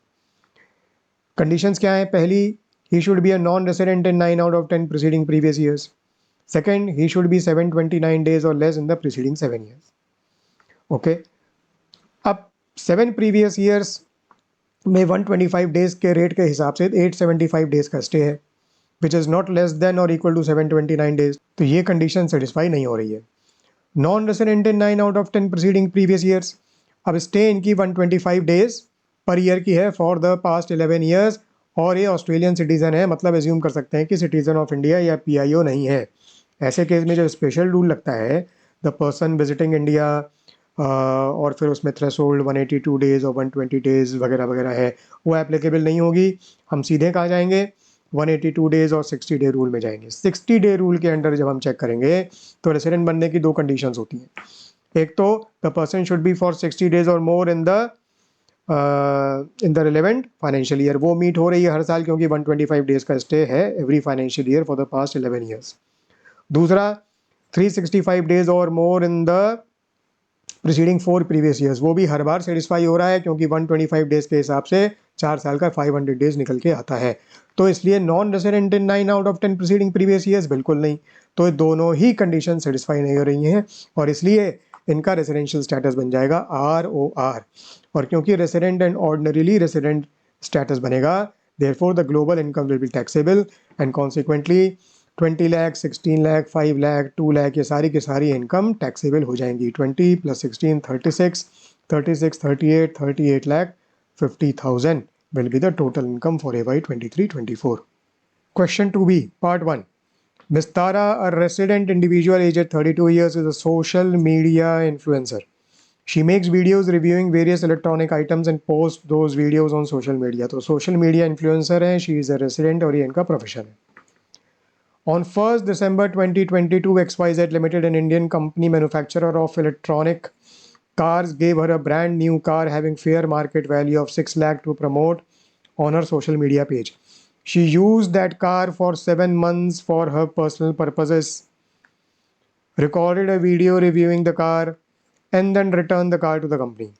कंडीशंस क्या है? पहली, he should be a non resident in 9 out of 10 preceding previous years. Second, he should be 729 days और less in the preceding 7 years, okay. अब 7 प्रीवियस ईयर्स में 125 डेज के रेट के हिसाब से 875 डेज का स्टे है, which is not less then और इक्वल टू 729 डेज। तो ये कंडीशन सेटिस्फाई नहीं हो रही है। Non resident in 9 out of 10 preceding previous years, अब स्टे इनकी 125 डेज पर ईयर की है फॉर द पास्ट 11 ईयर्स और ये ऑस्ट्रेलियन सिटीज़न है, मतलब एज्यूम कर सकते हैं कि सिटीज़न ऑफ इंडिया या PIO नहीं है। ऐसे केस में जो स्पेशल रूल लगता है द पर्सन विजिटिंग इंडिया, और फिर उसमें थ्रेशोल्ड 182 डेज़ और 120 डेज़ वगैरह वगैरह है, वो एप्लीकेबल नहीं होगी। हम सीधे कहाँ जाएंगे, 182 डेज़ और 60 डे रूल में जाएंगे। 60 डे रूल के अंडर जब हम चेक करेंगे तो रेसिडेंट बनने की दो कंडीशंस होती हैं। एक तो the person should be for 60 days और more in the relevant financial year, वो मीट हो रही है हर साल क्योंकि 125 डेज का स्टे है every financial year for the past 11 years. दूसरा 365 डेज और more in the preceding 4 previous years, वो भी हर बार सेटिस्फाई हो रहा है क्योंकि 125 डेज के हिसाब से 4 साल का 500 डेज निकल के आता है। तो इसलिए non resident in 9 out of 10 preceding previous years बिल्कुल नहीं। तो दोनों ही कंडीशन सेटिस्फाई नहीं हो रही हैं और इसलिए इनका रेसिडेंशियल स्टेटस बन जाएगा ROR। और क्योंकि resident and ordinarily resident status बनेगा, therefore the global income will be taxable and consequently 20 lakh, 16 lakh, 5 lakh, 2 lakh, ये सारी की सारी इनकम टैक्सेबल हो जाएंगी। 20 + 16 36, 36 38, 38 lakh 50,000 will be the total income for AY 23-24. Question 2B, Part 1. Ms. Tara, a resident individual aged 32 years, is a social media influencer. She makes videos reviewing various electronic items and posts those videos on social media. तो social media influencer है, she is a resident और ये इनका profession है। On 1st December 2022, XYZ Limited, an Indian company manufacturer of electronic cars, gave her a brand new car having fair market value of 6 lakh to promote on her social media page. She used that car for 7 months for her personal purposes, recorded a video reviewing the car and then returned the car to the company.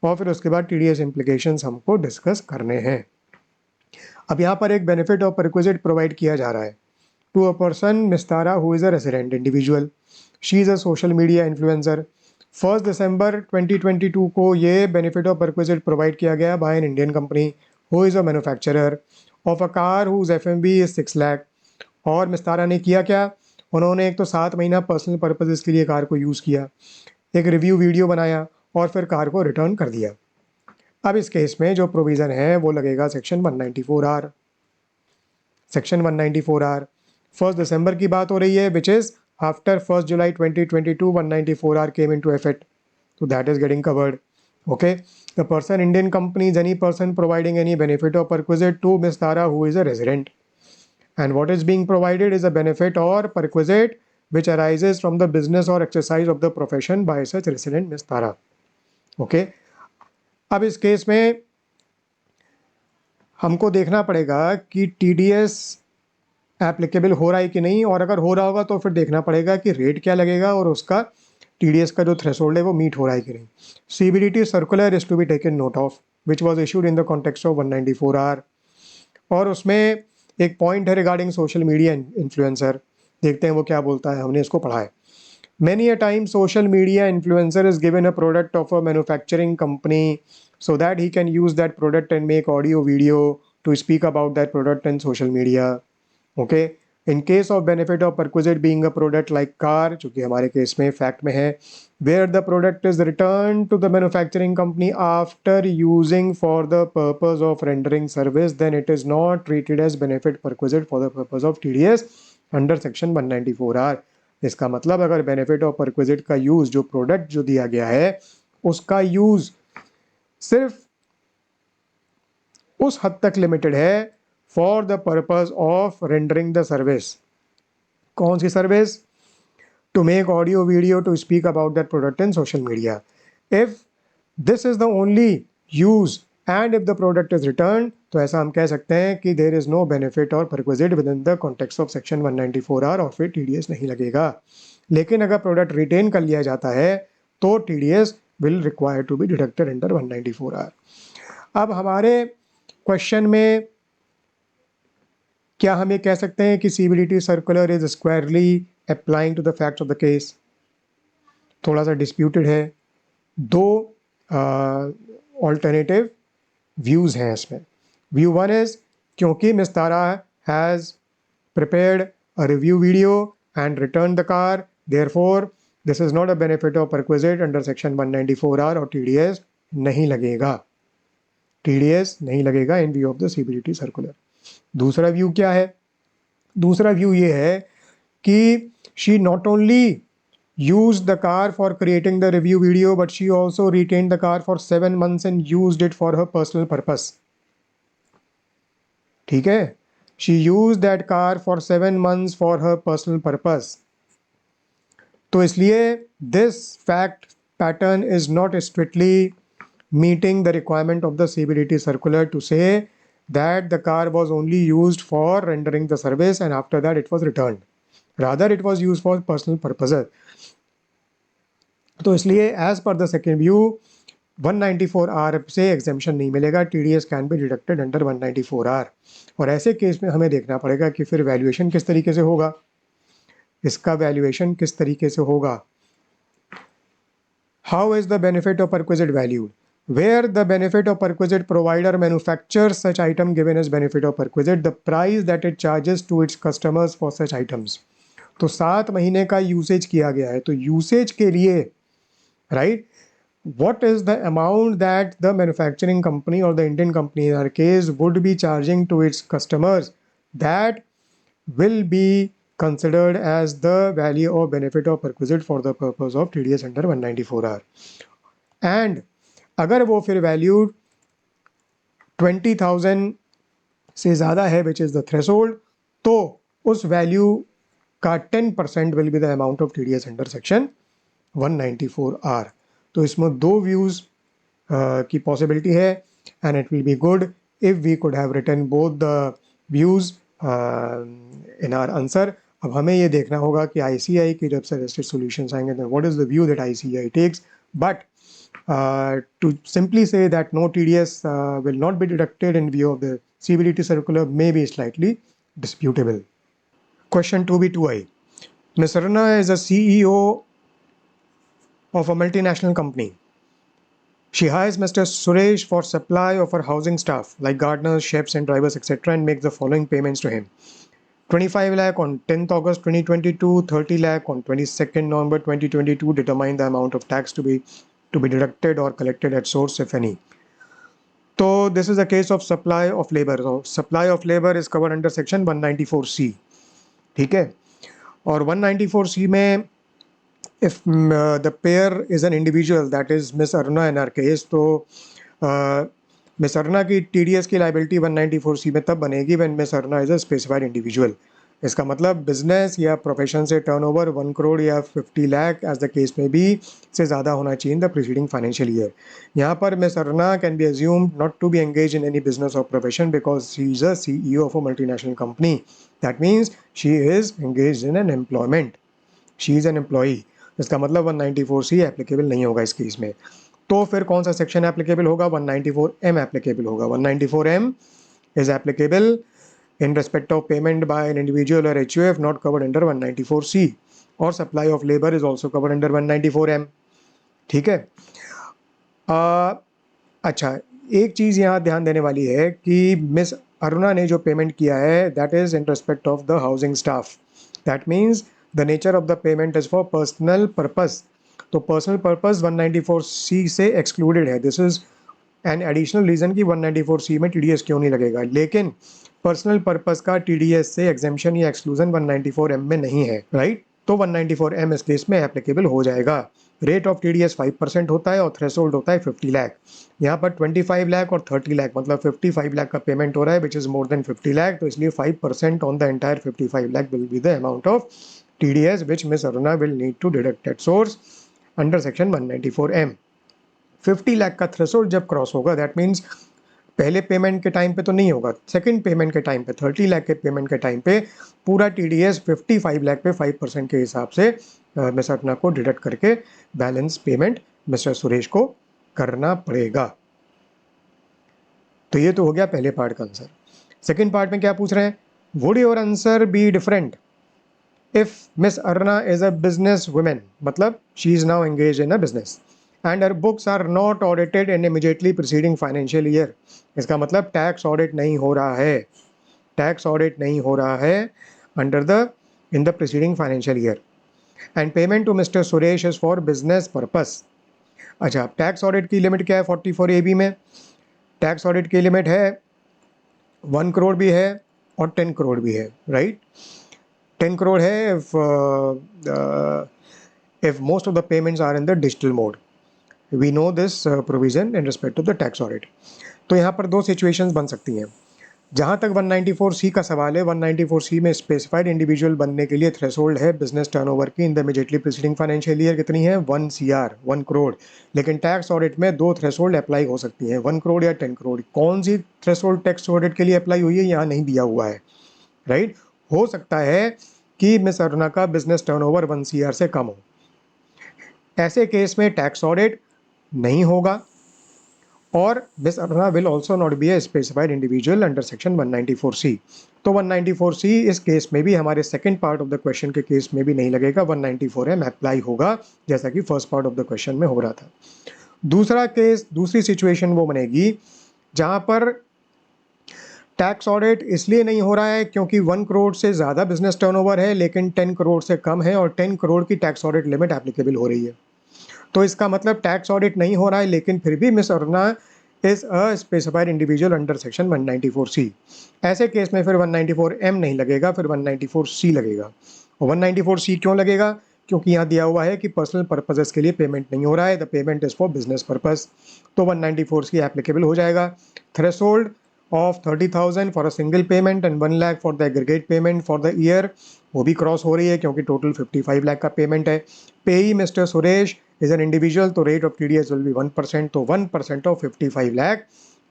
और फिर उसके बाद TDS implications हमको discuss करने हैं। अब यहाँ पर एक बेनिफिट और परक्विजिट प्रोवाइड किया जा रहा है to a person, Ms. Tara, who is a resident individual. She is a social media influencer. 1st December 2022 को ये benefit of perquisite provide किया गया by an Indian company who is a manufacturer of a car whose FMV is 6 lakh. और miss तारा ने किया क्या, उन्होंने एक तो 7 महीना पर्सनल पर्पजेस के लिए कार को यूज़ किया, एक रिव्यू वीडियो बनाया और फिर कार को रिटर्न कर दिया। अब इस केस में जो प्रोविज़न है वो लगेगा सेक्शन 194R। सेक्शन 194R 1 दिसंबर की बात हो रही है, which is after 1 July 2022 194R came into effect, so that is getting covered. Okay, the person, Indian companies, any person providing any benefit or perquisite to Ms. Tara who is a resident, and what is being provided is a benefit or perquisite which arises from the business or exercise of the profession by such resident Ms. Tara. Okay, अब इस case में हमको देखना पड़ेगा कि TDS applicable हो रहा है कि नहीं, और अगर हो रहा होगा तो फिर देखना पड़ेगा कि रेट क्या लगेगा और उसका TDS का जो थ्रेशोल्ड है वो मीट हो रहा है कि नहीं। CBDT circular is to be taken note of which was issued in the context of 194R, और उसमें एक पॉइंट है रिगार्डिंग सोशल मीडिया इन्फ्लुएंसर। देखते हैं वो क्या बोलता है, हमने इसको पढ़ा है। Many a time social media influencer is given a product of a manufacturing company so that he can use that product and make audio video to speak about that product in social media. Okay, in case of benefit of perquisite being a product like car, जो कि हमारे case में fact में है, where the product is returned to the manufacturing company after using for the purpose of rendering service, then it is not treated as benefit perquisite for the purpose of TDS under section 194R. इसका मतलब अगर benefit of perquisite का use, जो product जो दिया गया है उसका यूज़ सिर्फ उस हद तक लिमिटेड है for the purpose of rendering the service. कौन सी service? To make audio video to speak about that product in social media. If this is the only use and if the product is return, तो ऐसा हम कह सकते हैं कि there is no benefit और perquisite within the context of section 194R और फिर TDS नहीं लगेगा। लेकिन अगर प्रोडक्ट रिटेन कर लिया जाता है तो TDS will require to be deducted under 194R। अब हमारे क्वेश्चन में क्या हम ये कह सकते हैं कि CBDT circular is squarely applying to the facts of the case? थोड़ा सा डिस्प्यूटेड है। दो ऑल्टरनेटिव व्यूज़ हैं इसमें। व्यू वन इज़ क्योंकि miss Tara has prepared a review video and returned the car, therefore this is not a benefit of perquisite under section 194R और TDS नहीं लगेगा। TDS नहीं लगेगा in view of the CBDT circular। दूसरा view क्या है? दूसरा व्यू ये है कि she not only used the car for creating the review video, but she also retained the car for 7 months and used it for her personal purpose. ठीक है, she used that car for 7 months for her personal purpose. तो इसलिए this fact pattern is not strictly meeting the requirement of the CBDT circular to say that the car was only used for rendering the service and after that it was returned. Rather it was used for personal purposes. तो इसलिए as per the second view 194R से exemption नहीं मिलेगा, TDS can be deducted under 194R। और ऐसे case में हमें देखना पड़ेगा कि फिर वैल्यूएशन किस तरीके से होगा, इसका वैल्यूएशन किस तरीके से होगा। How is the benefit of perquisite valued? Where the benefit of perquisite provider manufactures such item given as benefit of perquisite, the price that it charges to its customers for such items। तो 7 महीने का usage किया गया है, तो usage के लिए right, what is the amount that the manufacturing company or the Indian company in our case would be charging to its customers, that will be considered as the value or benefit of perquisite for the purpose of TDS under 194R। and अगर वो फिर value 20,000 से ज़्यादा है which is the threshold, तो उस value का 10% will be the amount of TDS under section 194R। तो इसमें दो व्यूज़ की पॉसिबिलिटी है and it will be good if we could have written both the views in our answer. अब हमें ये देखना होगा कि ICAI की जब सजेस्टेड सॉल्यूशंस आएंगे तो what is the view that ICAI takes, but to simply say that no TDS will not be deducted in view of the CBDT circular may be slightly disputable. Question 2B2I. Ms. Aruna is a CEO of a multinational company. She hires Mr. Suresh for supply of her housing staff like gardeners, chefs and drivers etc. and makes the following payments to him. 25 lakh on 10th August 2022, 30 lakh on 22nd November 2022. Determine the amount of tax to be deducted or collected at source if any. So this is a case of supply of labor. So supply of labor is covered under section 194C. ठीक है, और 194C में if the payer is an individual, that is Miss Aruna in our case, तो Miss Aruna की TDS की liability 194C में तब बनेगी when Miss Aruna is a specified individual। इसका मतलब बिजनेस या प्रोफेशन से टर्नओवर 1 करोड़ या 50 लाख एज द केस में भी से ज़्यादा होना चाहिए in the preceding financial year. यहाँ पर miss Aruna can be assumed not to be engage in any business और profession because she is a CEO of a multinational company. That means she is engage in an employment, she is an employee. इसका मतलब 194C applicable नहीं होगा इस case में। तो फिर कौन सा सेक्शन एप्लीकेबल होगा? 194M एप्लीकेबल होगा। 194M is applicable in respect of payment by an individual or HUF not covered under 194C, और supply of labor is also covered under 194M। ठीक है, अच्छा एक चीज़ यहाँ ध्यान देने वाली है कि मिस अरुणा ने जो पेमेंट किया है that is in respect of the housing staff. That means the nature of the payment is for personal purpose. तो पर्सनल पर्पस 194C से एक्सक्लूडेड है। This is an additional reason कि 194C में TDS क्यों नहीं लगेगा, लेकिन पर्सनल पर्पस का TDS से एग्जेम्पशन या एक्सक्लूजन 194M में नहीं है, राइट। तो 194M इस केस में एप्लीकेबल हो जाएगा। रेट ऑफ TDS 5% होता है और थ्रेशोल्ड होता है 50 लाख। यहाँ पर 25 लाख और 30 लाख मतलब 55 लाख का पेमेंट हो रहा है which is more than 50 lakh, तो इसलिए 5% on the entire 55 lakh will be the amount of TDS which miss Aruna will need to deduct at source under section 194M। 50 lakh का थ्रेशोल्ड जब क्रॉस होगा दैट मीन्स पहले पेमेंट के टाइम पे तो नहीं होगा, सेकंड पेमेंट के टाइम पे 30 लाख के पेमेंट के टाइम पे पूरा TDS 55 लाख पे 5% के हिसाब से मिस्टर अरुणा को डिडक्ट करके बैलेंस पेमेंट मिस्टर सुरेश को करना पड़ेगा। तो ये तो हो गया पहले पार्ट का आंसर। सेकंड पार्ट में क्या पूछ रहे हैं? Would your answer be different if miss Aruna is a business women, मतलब she is now engage in a business and her books are not audited in immediately preceding financial year। इसका मतलब tax audit नहीं हो रहा है, tax audit नहीं हो रहा है under the in the preceding financial year and payment to mister Suresh is for business purpose. अच्छा, टैक्स ऑडिट की लिमिट क्या है? 44AB में टैक्स ऑडिट की लिमिट है 1 करोड़ भी है और 10 करोड़ भी है, राइट। 10 करोड़ है if most of the payments are in the digital mode. We know this provision in respect to the tax audit. तो यहाँ पर दो सिचुएशंस बन सकती हैं. जहाँ तक 194C का सवाल है, 194C में स्पेसिफाइड इंडिविजुअल बनने के लिए थ्रेशोल्ड है बिजनेस टर्नओवर की in the immediately preceding financial year कितनी है, 1 CR, 1 करोड़. लेकिन टैक्स ऑडिट में दो थ्रेशोल्ड अप्लाई हो सकती हैं, 1 करोड़ या 10 करोड़. कौन सी थ्रेशोल्ड टैक्स ऑडिट के लिए अप्लाई हुई है यहाँ नहीं दिया हुआ है, राइट. हो सकता है कि मिस अरुणा का बिजनेस टर्नओवर 1 CR से कम हो. ऐसे केस में टैक्स ऑडिट नहीं होगा और miss Aruna will also not be a specified individual under section 194C. तो 194C इस केस में भी हमारे second part of the question के केस में भी नहीं लगेगा, 194M अप्लाई होगा जैसा कि first part of the question में हो रहा था. दूसरा केस, दूसरी सिचुएशन वो बनेगी जहां पर टैक्स ऑडिट इसलिए नहीं हो रहा है क्योंकि 1 करोड़ से ज़्यादा बिजनेस टर्नओवर है लेकिन 10 करोड़ से कम है और 10 करोड़ की टैक्स ऑडिट लिमिट एप्लीकेबल हो रही है. तो इसका मतलब टैक्स ऑडिट नहीं हो रहा है लेकिन फिर भी miss Aruna is a specified individual under section 194C. ऐसे केस में फिर 194M नहीं लगेगा, फिर 194C लगेगा. और 194C क्यों लगेगा? क्योंकि यहाँ दिया हुआ है कि पर्सनल पर्पजेस के लिए पेमेंट नहीं हो रहा है, the payment is for business purpose. तो 194C एप्लीकेबल हो जाएगा. Threshold of 30,000 for a single payment and 1 lakh for the aggregate payment for the year वो भी क्रॉस हो रही है क्योंकि टोटल 55 लाख का पेमेंट है. Payee mister Suresh is an individual, तो rate of TDS will be 1%. तो 1% ऑफ 55 लाख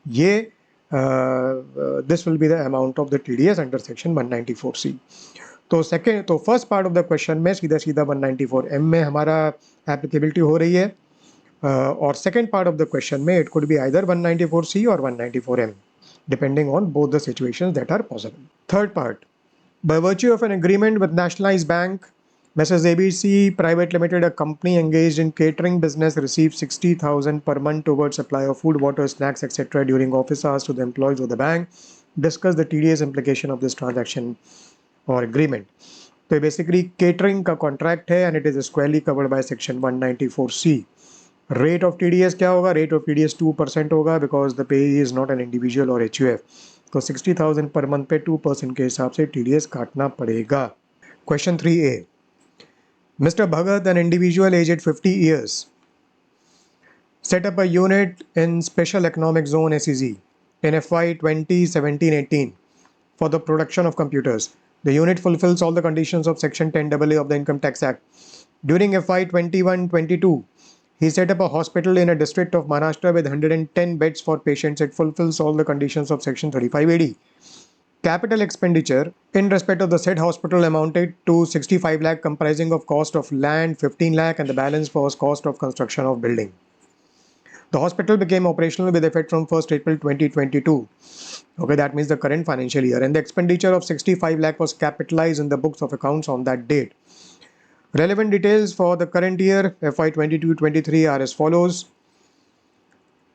ये this will be the amount of the TDS under section 194C. तो first part of the question में सीधा 194M में हमारा एप्लीकेबिलिटी हो रही है और second part of the question में it could be either 194C और 194M depending on both the situations that are possible. Third part, by virtue of an agreement with Nationalized Bank, Messrs. ABC Private Limited, a company engaged in catering business, received 60,000 per month towards supply of food, water, snacks, etc. during office hours to the employees of the bank. Discuss the TDS implication of this transaction or agreement. So basically catering का contract है and it is squarely covered by section 194C. Rate of TDS क्या होगा? Rate of TDS 2% होगा because the pay is not an individual और HUF. तो 60,000 per month पे 2% के हिसाब से TDS काटना पड़ेगा. Question 3A, mister Bhagat an individual aged 50 years set up a unit in special economic zone SEZ in FY 2017-18 for the production of computers. The unit fulfills all the conditions of section 10AA of the Income Tax Act. During FY 21-22 he set up a hospital in a district of Maharashtra with 110 beds for patients. It fulfills all the conditions of section 35AD. Capital expenditure in respect of the said hospital amounted to 65 lakh comprising of cost of land 15 lakh and the balance was cost of construction of building. The hospital became operational with effect from 1st April 2022. Okay, that means the current financial year, and the expenditure of 65 lakh was capitalized in the books of accounts on that date. Relevant details for the current year FY 22-23 are as follows.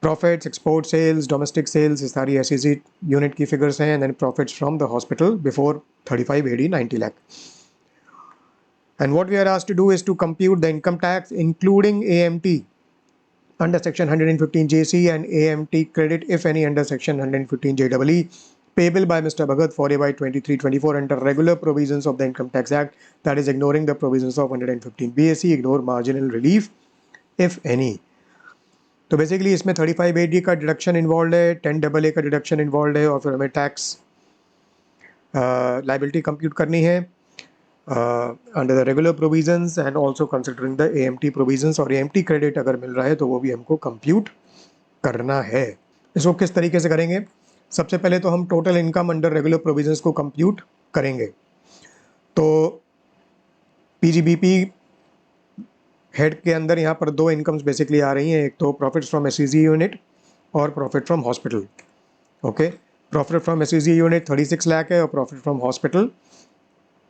Profits, export sales, domestic sales, is सारी SEZ unit की figures हैं, and then profits from the hospital before 35AD 90 lakh. And what we are asked to do is to compute the income tax including AMT under section 115JC and AMT credit if any under section 115JEE payable by Mr. Bhagat for AY 23-24 under regular provisions of the Income Tax Act, that is ignoring the provisions of 115 BSE, ignore marginal relief if any. तो basically इसमें 35AD का deduction involve है, 10AA का deduction involve है और फिर हमें tax liability compute करनी है under the regular provisions and also considering the AMT provisions, और AMT क्रेडिट अगर मिल रहा है तो वो भी हमको कंप्यूट करना है. इसको किस तरीके से करेंगे? सबसे पहले तो हम total income under regular provisions को कंप्यूट करेंगे. तो PGBP हेड के अंदर यहाँ पर दो इनकम्स बेसिकली आ रही हैं, एक तो प्रॉफिट्स फ्रॉम SEZ यूनिट और profit from hospital. Okay, profit from SEZ unit 36 lakh है और प्रॉफिट फ्रॉम हॉस्पिटल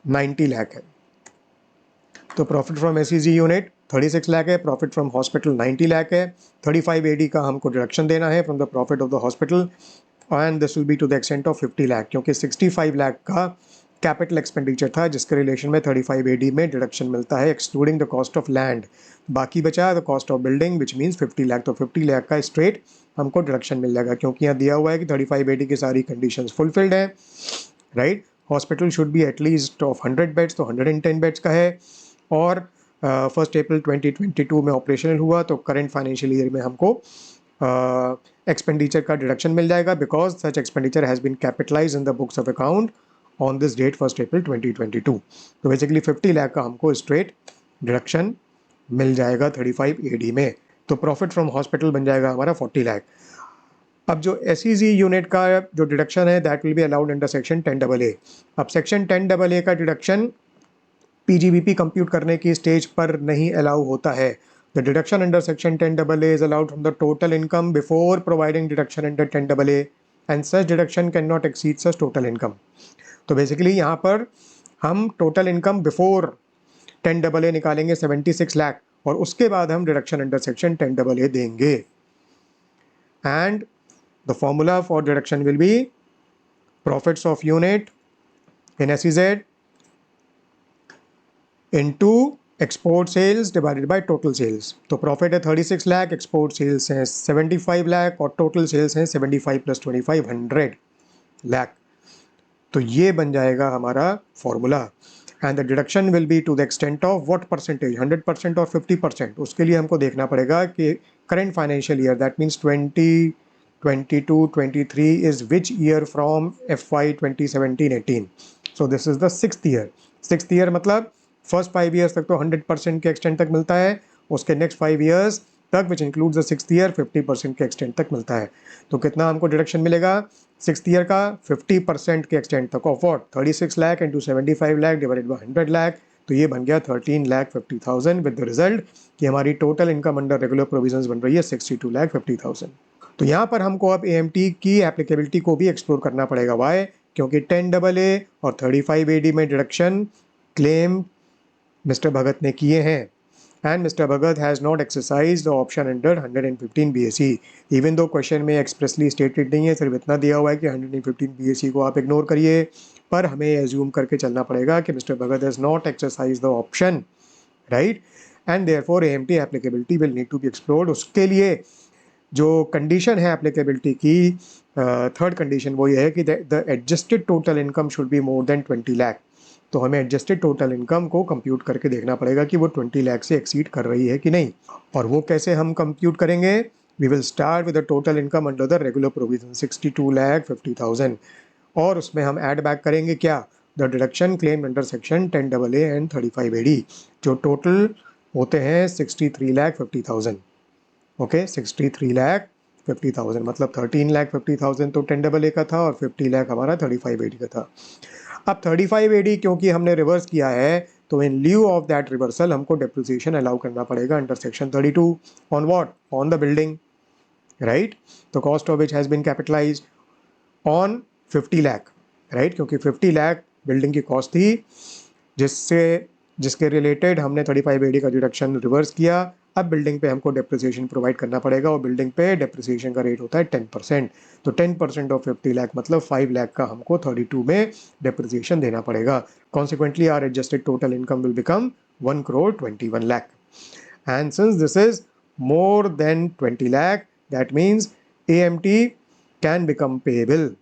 90 लाख है. तो profit from SEZ unit 36 lakh है, प्रॉफिट फ्रॉम हॉस्पिटल 90 लाख है. 35AD का हमको डिडक्शन देना है from the profit of the hospital and this will be to the extent of 50 lakh, क्योंकि 65 लाख का कैपिटल एक्सपेंडिचर था जिसके रिलेशन में 35AD में डिडक्शन मिलता है excluding the cost of land. बाकी बचा the cost of building which means 50 lakh. तो 50 लाख का स्ट्रेट हमको डिडक्शन मिल जाएगा क्योंकि यहाँ दिया हुआ है कि 35AD की सारी कंडीशंस फुलफिल्ड है, right. Hospital should be at least of 100 beds, तो 110 बेड्स का है और 1 अप्रैल 2022 में ऑपरेशनल हुआ, तो करंट फाइनेंशियल ईयर में हमको एक्सपेंडिचर का डिडक्शन मिल जाएगा, because such expenditure has been capitalize in the books of account on this date 1 April 2022। तो बेसिकली 50 लाख का हमको स्ट्रेट डिडक्शन मिल जाएगा 35 AD में। तो प्रॉफिट फ्रॉम हॉस्पिटल बन जाएगा हमारा 40 लाख। अब जो SEZ यूनिट का जो डिडक्शन है that will be allowed under section 10AA। अब सेक्शन 10AA का डिडक्शन PGBP कंप्यूट करने की स्टेज पर नहीं अलाउ होता है। The deduction under section 10AA is allowed from the total income before providing deduction under 10AA and such deduction can not exceed such total income. तो basically यहाँ पर हम टोटल इनकम बिफोर 10AA निकालेंगे 76 लाख, और उसके बाद हम डिडक्शन अंडर सेक्शन 10AA देंगे। And the formula for deduction will B profits of unit in SEZ into export sales divided by total sales। तो प्रॉफिट है 36 लाख, एक्सपोर्ट सेल्स हैं 75 लाख और टोटल सेल्स हैं 75 + 25 100 लाख। तो ये बन जाएगा हमारा formula. And the deduction will be to the extent of what percentage, 100% और 50%। उसके लिए हमको देखना पड़ेगा कि current financial year that means 2022-23 is which year from FY 2017-18। So this is the 6th year. 6th year मतलब फर्स्ट 5 ईयर्स तक तो 100% के एक्सटेंट तक मिलता है, उसके नेक्स्ट 5 ईयर्स तक which includes the 6th year 50% के एक्सटेंट तक मिलता है। तो कितना हमको डिडक्शन मिलेगा 6th ईयर का 50% के एक्सटेंट तक of what 36 lakh into 75 lakh divided by 100 lakh. तो ये बन गया 13,50,000 विद द रिजल्ट कि हमारी total income under regular provisions बन रही है 62,50,000। तो यहाँ पर हमको अब AMT की एप्लीकेबिलिटी को भी एक्सप्लोर करना पड़ेगा। वाई? क्योंकि 10AA और 35 AD में डिडक्शन क्लेम मिस्टर भगत ने किए हैं, and Mr. Bhagat has not exercised the option under 115 BSE। even though question में एक्सप्रेसली स्टेटेड नहीं है, सिर्फ इतना दिया हुआ है कि 115 BSE को आप इग्नोर करिए, पर हमें एज्यूम करके चलना पड़ेगा कि mister Bhagat has not exercise the option, right, and therefore AMT applicability will need to be explored. उसके लिए जो कंडीशन है एप्लीकेबिलिटी की, थर्ड कंडीशन वो ये है कि the adjusted total income should be more than 20 lakh. तो हमें एडजस्टेड टोटल इनकम को कंप्यूट करके देखना पड़ेगा कि वो 20 लाख से एक्सीड कर रही है कि नहीं। और वो कैसे हम कंप्यूट करेंगे? We will start with the total income under the regular provision 62,50,000, और उसमें हम ऐड बैक करेंगे क्या? The deduction claim under section 10AA and 35 AD, जो टोटल होते हैं 63,50,000। ओके, 63,50,000 मतलब 13,50,000 तो 10AA का था और 50 लाख हमारा 35 AD का था। अब 35 AD क्योंकि हमने रिवर्स किया है, तो in lieu of that reversal हमको डेप्रिसिएशन अलाउ करना पड़ेगा under section 32 on what? On the building, right. तो cost of which has been capitalised on 50 lakh, right, क्योंकि 50 लाख बिल्डिंग की कॉस्ट थी, जिसके रिलेटेड हमने 35 AD का डिडक्शन रिवर्स किया। अब बिल्डिंग पे हमको डेप्रिसिएशन प्रोवाइड करना पड़ेगा, और बिल्डिंग पे डेप्रिसिएशन का रेट होता है 10%। तो 10% ऑफ 50 लाख मतलब 5 लाख का हमको 32 में डेप्रिसिएशन देना पड़ेगा। Consequently our adjusted total income will become 1,21 lakh. And since this is more than 20 lakh, that means AMT can become payable.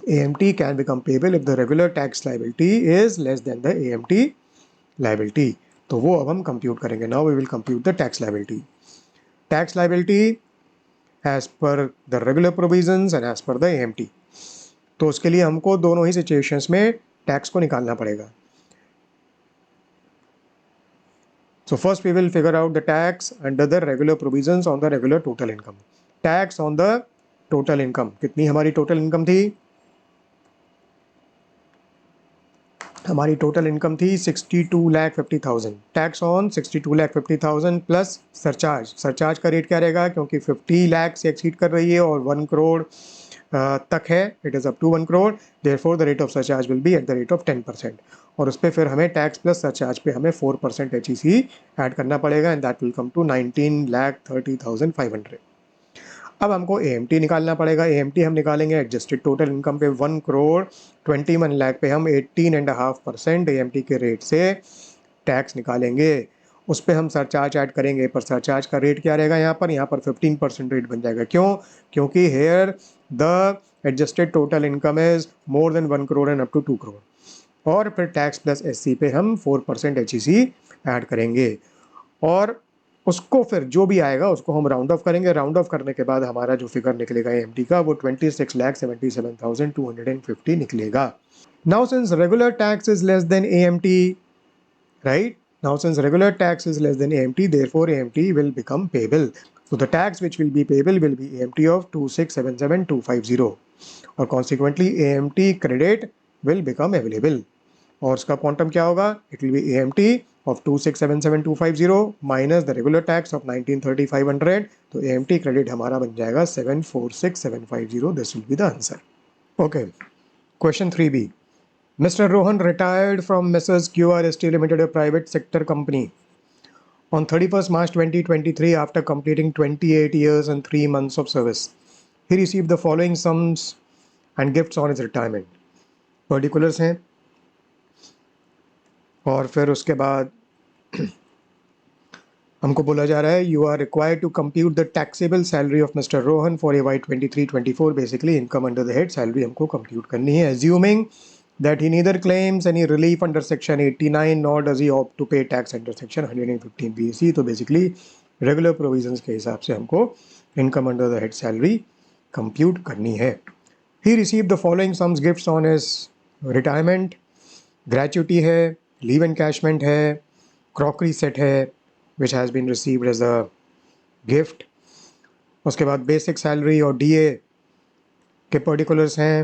AMT can become payable if the regular tax liability is less than the AMT liability। तो वो अब हम compute करेंगे। Now we will compute the tax liability. Tax liability as per the regular provisions and as per the AMT। तो उसके लिए हमको दोनों ही सिचुएशंस में टैक्स को निकालना पड़ेगा। So first we will figure out the tax under the regular provisions on the regular total income। Tax on the total income, कितनी हमारी टोटल इनकम थी? हमारी टोटल इनकम थी 62,50,000। Tax on 62,50,000 plus surcharge. Surcharge का rate क्या रहेगा? क्योंकि 50 लाख से एक्सीड कर रही है और 1 करोड़ तक है, it is up to 1 crore, therefore the rate of surcharge will be at the rate of 10%। और उस पर फिर हमें टैक्स प्लस सरचार्ज पे हमें 4% HEC ऐड करना पड़ेगा, and that will come to 19,30,500। अब हमको AMT निकालना पड़ेगा। AMT हम निकालेंगे एडजस्टेड टोटल इनकम पे 1,21 लाख पे हम 18.5% AMT के रेट से टैक्स निकालेंगे। उस पर हम सरचार्ज ऐड करेंगे, पर सरचार्ज का रेट क्या रहेगा? यहाँ पर 15% रेट बन जाएगा। क्यों? क्योंकि here the adjusted total income is more than 1 crore and up to 2 crore. और फिर टैक्स प्लस SC पे हम 4% HEC ऐड करेंगे और उसको फिर जो भी आएगा उसको हम राउंड ऑफ करेंगे। राउंड ऑफ करने के बाद हमारा जो फिगर निकलेगा AMT का वो 26,77,250 निकलेगा। Now since regular tax is less then AMT, right? Now since regular tax is less than AMT, therefore AMT will become payable. So the tax which will be payable will be AMT of 26,77,250 और consequently AMT credit will become available. और उसका quantum क्या होगा? It will be AMT of 26,77,250 minus the regular tax of 1930,500. तो AMT credit हमारा बन जाएगा 746,750. This will be the answer. Okay. Question 3B. Mr. Rohan retired from Messrs. QRST Limited, a private sector company, on 31st March 2023 after completing 28 years and 3 months of service. He received the following sums and gifts on his retirement. Particulars हैं और फिर उसके बाद हमको बोला जा रहा है you are required to compute the taxable salary of Mr. Rohan for AY 23-24. Basically income under the head salary हमको compute करनी है, assuming that he neither claims any relief under section 89 nor does he opt to pay tax under section 115 BC. तो basically regular provisions के हिसाब से हमको income under the head salary compute करनी है. He received the following sums gifts on his retirement. gratuity है, leave encashment है, crockery set है which has been received as a gift. उसके बाद basic salary और DA के particulars हैं,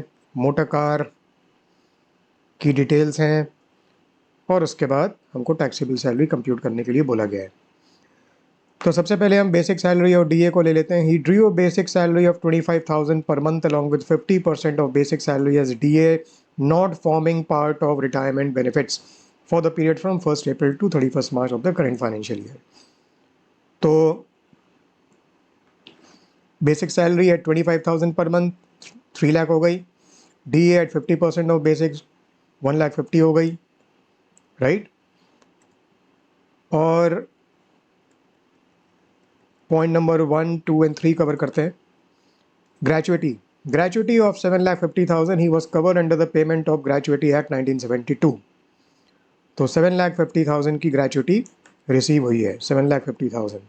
motor car की डिटेल्स हैं और उसके बाद हमको टैक्सेबल सैलरी कंप्यूट करने के लिए बोला गया है. तो सबसे पहले हम बेसिक सैलरी और DA को ले लेते हैं. He drew a basic salary of 25,000 per month along with 50% of basic salary as DA not forming part of retirement benefits for the period from 1st April to 31st March of the current financial year. तो basic salary at 25,000 per month 3 lakh हो गई. DA eight 50% of basic 1,50,000 हो गई, right. और point number 1, 2 and 3 cover करते हैं. Gratuity of 7,50,000 he was covered under the payment of gratuity act 1972. तो 7,50,000 की ग्रेचुइटी रिसीव हुई है. 7,50,000.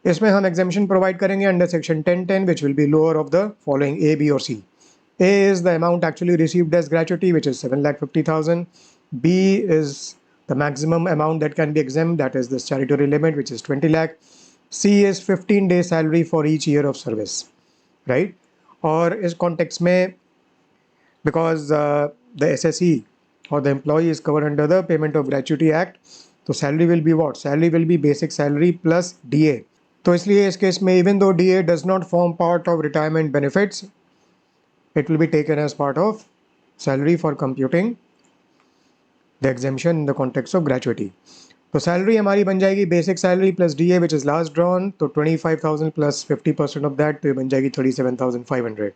इसमें हम एग्जेम्पशन प्रोवाइड करेंगे under section 1010 which will be lower of the following A, B और C. A is the amount actually received as gratuity, which is 7,50,000. B is the maximum amount that can be exempt, that is the statutory limit, which is 20 lakh. C is 15 days salary for each year of service, right? और इस context में because the SSE or the employee is covered under the payment of gratuity act, तो salary will be what? Salary will be basic salary plus DA. तो इसलिए इस case में even though DA does not form part of retirement benefits, it will be taken as part of salary for computing the exemption in the context of gratuity. तो salary हमारी बन जाएगी basic salary plus DA which is last drawn. तो 25,000 plus 50% of that, तो ये बन जाएगी 37,500.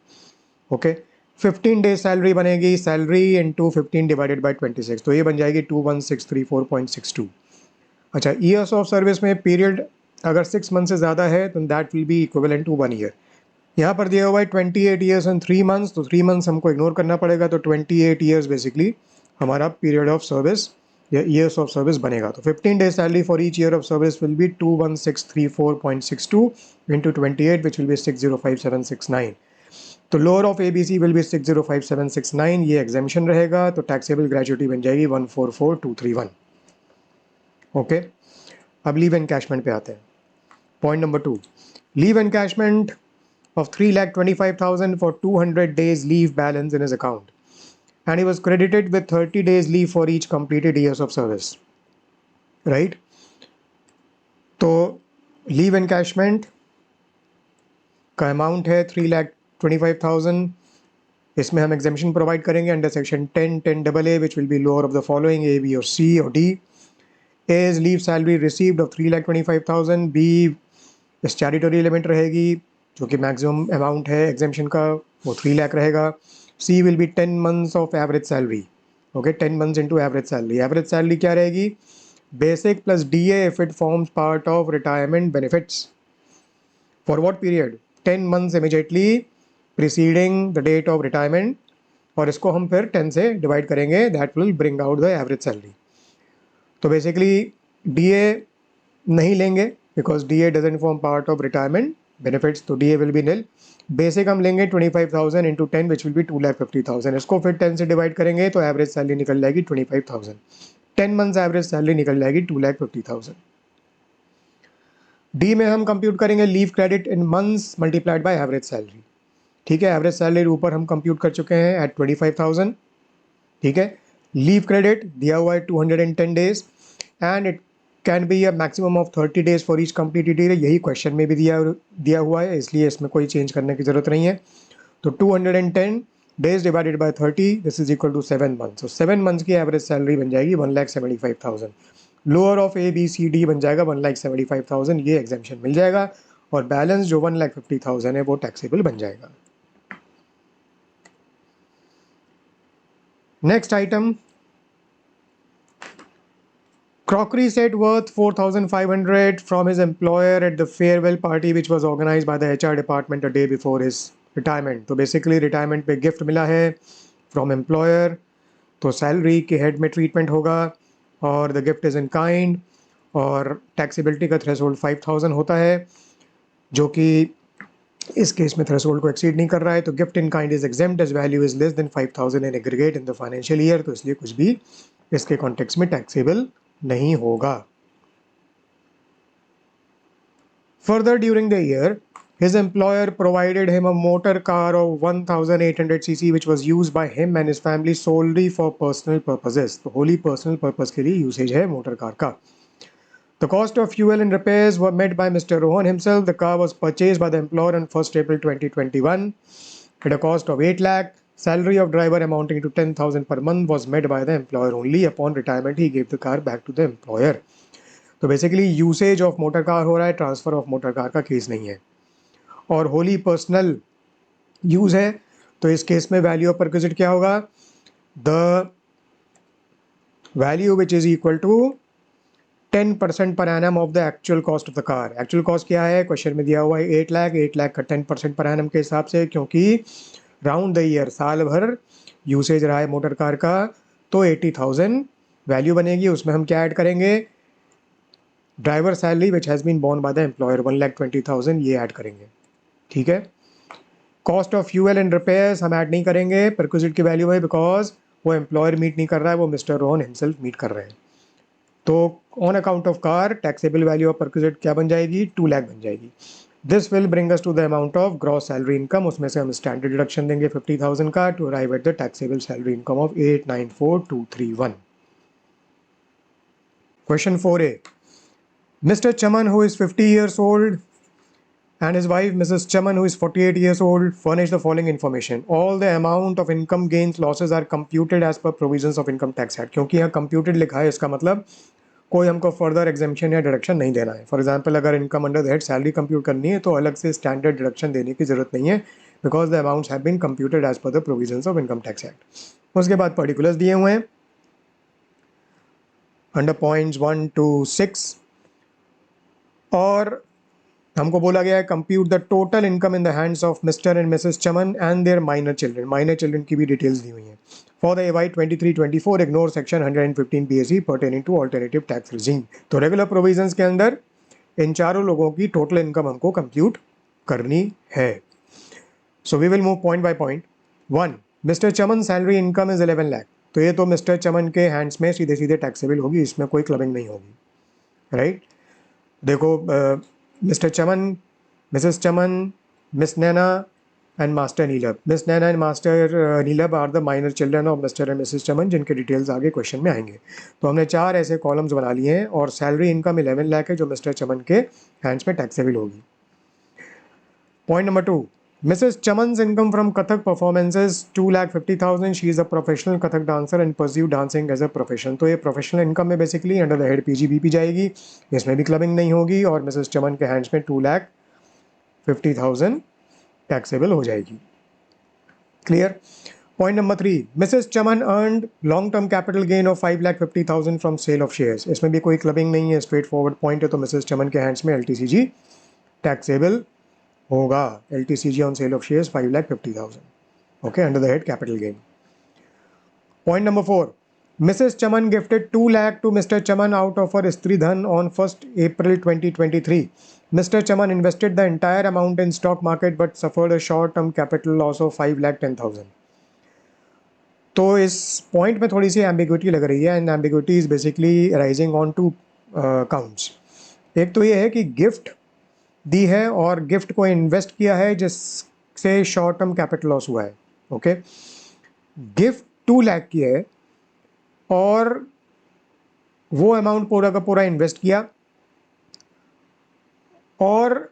Okay. 15 days salary बनेगी, सैलरी इंटू 15 डिवाइडेड बाई 26, तो ये बन जाएगी 21,634.62. अच्छा, ईयर्स ऑफ सर्विस में पीरियड अगर 6 मंथ से ज़्यादा है तो that will be equivalent to 1 year. यहाँ पर दिया हुआ है 28 ईयर्स एंड 3 मंथ्स, तो 3 मंथ्स हमको इग्नोर करना पड़ेगा. तो 28 ईयर्स बेसिकली हमारा पीरियड ऑफ सर्विस या ईयर्स ऑफ सर्विस बनेगा. तो 15 days salary for each year of service will be 21,634.62 into 28 which will be 605,769. तो lower of ABC will be 605,769. ये एग्जेम्पशन रहेगा. तो टैक्सेबल ग्रेचुइटी बन जाएगी 144,231. ओके. अब लीव एनकैशमेंट पे आते हैं. Point number 2, leave encashment of 3,25,000 for 200 days leave balance in his account, and he was credited with 30 days leave for each completed years of service, right? तो leave encashment का amount है 3,25,000. इसमें हम exemption provide करेंगे under section 10(10)(a) which will be lower of the following A, B और C और D. A is leave salary received of 3,25,000. B statutory limit रहेगी जो कि मैक्सिमम अमाउंट है एग्जेम्पशन का, वो 3 लाख रहेगा. C will be 10 months of average salary. Okay, 10 months into average salary. Average salary क्या रहेगी? Basic plus DA if it forms part of retirement benefits. For what period? 10 months immediately preceding the date of retirement, और इसको हम फिर 10 से divide करेंगे, that will bring out the average salary. तो basically DA नहीं लेंगे because DA doesn't form part of retirement benefits, तो DA will be nil. Basic हम लेंगे 25,000 इंटू 10 विच विल बी 2,50,000। इसको फिर 10 से डिवाइड करेंगे तो एवरेज सैलरी निकल जाएगी 25,000। 10 मंथ्स एवरेज सैलरी निकल जाएगी 2,50,000। डी में हम कंप्यूट करेंगे leave credit in months multiplied by average salary. ठीक है, एवरेज सैलरी ऊपर हम कंप्यूट कर चुके हैं एट 25,000। ठीक है, लीव क्रेडिट दिया हुआ है 210 days and it can be a maximum of 30 days for each completed year. यही क्वेश्चन में भी दिया हुआ है, इसलिए इसमें कोई चेंज करने की जरूरत नहीं है। तो 210 days divided by 30 this is equal to 7 months. तो 7 मंथ्स की एवरेज सैलरी बन जाएगी 1,75,000। Lower of A B C D बन जाएगा 1,75,000, ये एग्जाम्शन मिल जाएगा और बैलेंस जो 1,50,000 है वो टैक्सेबल बन जाएगा। Next item, crockery set worth 4,500 from his employer at the farewell party which was organized by the HR department a day before his retirement। तो बेसिकली रिटायरमेंट पे गिफ्ट मिला है फ्रॉम एम्प्लॉयर, तो सैलरी के head में treatment होगा और the gift is in kind और टैक्सेबिलिटी का थ्रेशोल्ड 5,000 होता है, जो कि इस केस में थ्रेशोल्ड को एक्सीड नहीं कर रहा है। तो gift in kind is exempt as value is less than 5,000 in aggregate in the financial year, तो इसलिए कुछ भी इसके कॉन्टेक्स्ट में टैक्सेबल नहीं होगा। Further, during the year, his employer provided him a motor car of 1,800 cc which was used by him and his family solely for personal purposes। तो wholly personal purpose के लिए यूसेज है motor car का। The cost of fuel and repairs were met by Mr. Rohan himself। The car was purchased by the employer on 1st April 2021 at a cost of 8 lakh। Salary of driver amounting to 10,000 per month was met by the employer only। Upon retirement, he gave the car back to the employer। तो basically usage of motor car हो रहा है, transfer of motor car का case नहीं है। और Holi personal use है, तो इस केस में वैल्यू ऑफ परक्विजिट क्या होगा, the value which is equal to 10% per annum of the actual cost of the car. Actual cost क्या है, क्वेश्चन में दिया हुआ है 8 लाख। 8 लाख का 10% पर एनम के हिसाब से, क्योंकि राउंड द ईयर साल भर यूसेज रहा है मोटर कार का, तो 80,000 वैल्यू बनेगी। उसमें हम क्या ऐड करेंगे, driver salary which has been borne by the employer 1,20,000, ये ऐड करेंगे। ठीक है, cost of fuel and repairs हम ऐड नहीं करेंगे परक्विजिट की वैल्यू में, बिकॉज वो एम्प्लॉयर मीट नहीं कर रहा है, वो मिस्टर रोहन हिमसेल्फ मीट कर रहे हैं। तो on account of car taxable value of perquisite क्या बन जाएगी, 2 लाख बन जाएगी। This will bring us to the amount of gross salary income. उसमें से हम स्टैंडर्ड डिडक्शन देंगे 50,000 का to arrive at the taxable salary income of 894,231। Question 4A, Mr. Chaman, who is 50 years old, and his wife, Mrs. Chaman, who is 48 years old, furnish the following information. All the amount of income gains losses are computed as per provisions of Income Tax Act। क्योंकि यहाँ computed लिखा है, इसका मतलब कोई हमको further exemption या deduction नहीं देना है। फॉर एग्जाम्पल, अगर income under the head salary compute करनी है तो अलग से स्टैंडर्ड डिडक्शन देने की जरूरत नहीं है, because the amounts have been computed as per the provisions of income tax act. उसके बाद पर्टिकुलर्स दिए हुए हैं अंडर पॉइंट्स 1 to 6, और हमको बोला गया है compute the total income in the hands of mister and missus Chaman and their minor children. Minor children की भी डिटेल्स दी हुई हैं। For the AY 23-24 ignore section 115 BSE pertaining to alternative tax regime. तो रेगुलर प्रोविजंस के अंदर इन चारों लोगों की टोटल इनकम हमको कंप्यूट करनी है। So we will move point by point. 1, mister Chaman salary income is 11 lakh. तो ये तो मिस्टर चमन के हैंड्स में सीधे सीधे टैक्सेबल होगी, इसमें कोई क्लबिंग नहीं होगी। राइट, देखो mister Chaman, missus Chaman, miss Naina and master Nilab. Miss Naina and master Nilab are the minor children of mister and missus Chaman, जिनके डिटेल्स आगे क्वेश्चन में आएंगे। तो हमने 4 ऐसे कॉलम्स बना लिए हैं और सैलरी इनकम 11 लाख है जो मिस्टर चमन के हैंड्स में टैक्सेबल होगी। Point number 2, Mrs. Chaman's income from Kathak performances 2,50,000। She is a professional Kathak dancer and pursue dancing as a profession। तो ये प्रोफेशनल इनकम में basically under the head PGBP जाएगी, इसमें भी क्लबिंग नहीं होगी और मिसेस चमन के हैंड्स में 2,50,000 टैक्सेबल हो जाएगी। Clear. Point number 3, misses Chaman earned long term capital gain of 5,50,000 from sale of shares. इसमें भी कोई क्लबिंग नहीं है, स्ट्रेट फॉरवर्ड पॉइंट है। तो मिसेस चमन के हैंड्स में LTCG टैक्सेबल होगा। LTCG on sale of shares 5,50,000, okay, under the head capital gain. Point number 4, Mrs. Chaman gifted 2 lakh to Mr. Chaman out of her Stridhan on 1st April 2023. Mr. Chaman invested the entire amount in stock market but suffered a short-term capital loss of 5,10,000. तो इस point में थोड़ी सी ambiguity लग रही है, and ambiguity is basically rising on two counts. एक तो ये है कि गिफ्ट दी है और गिफ्ट को इन्वेस्ट किया है जिससे शॉर्ट टर्म कैपिटल लॉस हुआ है. ओके, गिफ्ट 2 लाख की है और वो अमाउंट पूरा का पूरा इन्वेस्ट किया, और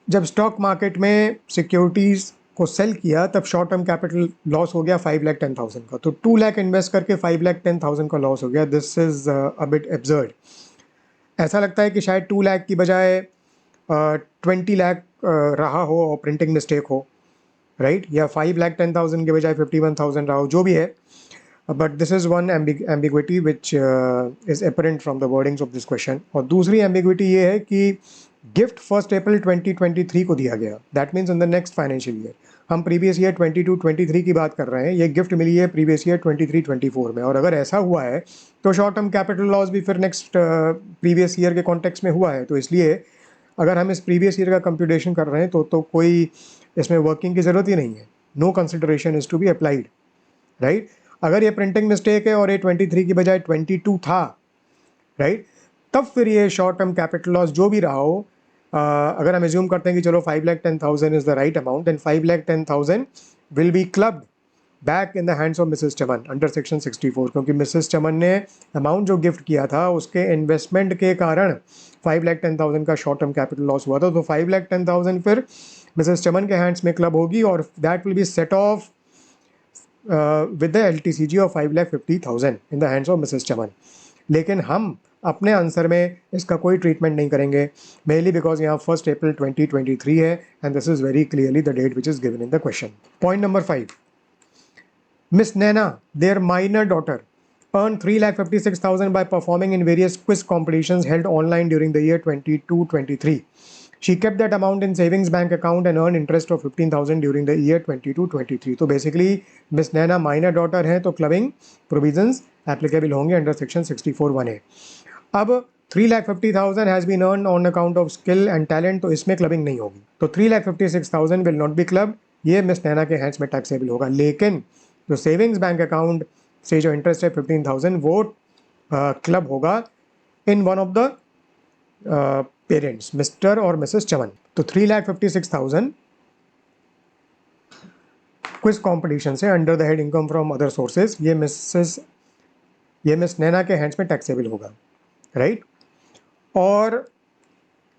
जब स्टॉक मार्केट में सिक्योरिटीज़ को सेल किया तब शॉर्ट टर्म कैपिटल लॉस हो गया 5,10,000 का. तो 2 लाख इन्वेस्ट करके 5,10,000 का लॉस हो गया. This is a bit absurd. ऐसा लगता है कि शायद 2 लाख की बजाय 20 लाख रहा हो और प्रिंटिंग मिस्टेक हो, राइट, या 5,10,000 के बजाय 51,000 रहा हो, जो भी है. But this is one ambiguity which is apparent from the wordings of this question. और दूसरी एम्बिग्विटी ये है कि गिफ्ट 1 अप्रैल 2023 को दिया गया. That means in the next financial year. हम प्रीवियस ईयर 22-23 की बात कर रहे हैं, ये गिफ्ट मिली है प्रीवियस ईयर 23-24 में. और अगर ऐसा हुआ है तो शॉर्ट टर्म कैपिटल लॉस भी फिर नेक्स्ट प्रीवियस ईयर के कॉन्टेक्स्ट में हुआ है. तो इसलिए अगर हम इस प्रीवियस ईयर का कंप्यूटेशन कर रहे हैं तो कोई इसमें वर्किंग की ज़रूरत ही नहीं है. No consideration is to be applied, right. अगर ये प्रिंटिंग मिस्टेक है और ये 23 की बजाय 22 था, राइट, तब फिर ये शॉर्ट टर्म कैपिटल लॉस जो भी रहा हो, अगर हम एज्यूम करते हैं कि चलो 5,10,000 is the right amount, then 5,10,000 will be clubbed back in the hands of misses Chaman under section 64. क्योंकि मिसेस चमन ने अमाउंट जो गिफ्ट किया था उसके इन्वेस्टमेंट के कारण 5,10,000 का शॉर्ट टर्म कैपिटल लॉस हुआ था. तो 5,10,000 फिर मिसेस चमन के हैंड्स में क्लब होगी और that will B set of with the LTCG of 5,50,000 in the hands of Mrs. चमन. लेकिन हम अपने आंसर में इसका कोई ट्रीटमेंट नहीं करेंगे, मेनली बिकॉज यहाँ 1 अप्रैल 2023 है and this is very clearly the date which is given in the question. Point number 5. Miss Nana, their minor daughter, earned 3,56,000 by performing in various quiz competitions held online during the year 22-23. She kept that amount in savings bank account and earned interest of 15,000 during the year 22-23. तो basically miss Naina minor daughter हैं तो clubbing provisions applicable होंगे under section 64(1)(a). अब 3,50,000 has been earn on account of skill and talent, तो इसमें clubbing नहीं होगी. तो 3,56,000 विल नॉट बी क्लब, ये मिस नैना के हैंड्स में टैक्सेबल होगा. लेकिन जो सेविंग्स बैंक अकाउंट से जो इंटरेस्ट है 15,000 वो क्लब होगा in one of the parents, mister और मिसेस चमन. तो 3,56,000 क्विज कंपटीशन से under the head income from other sources ये मिस नैना के हैंड्स में टैक्सेबल होगा, राइट. और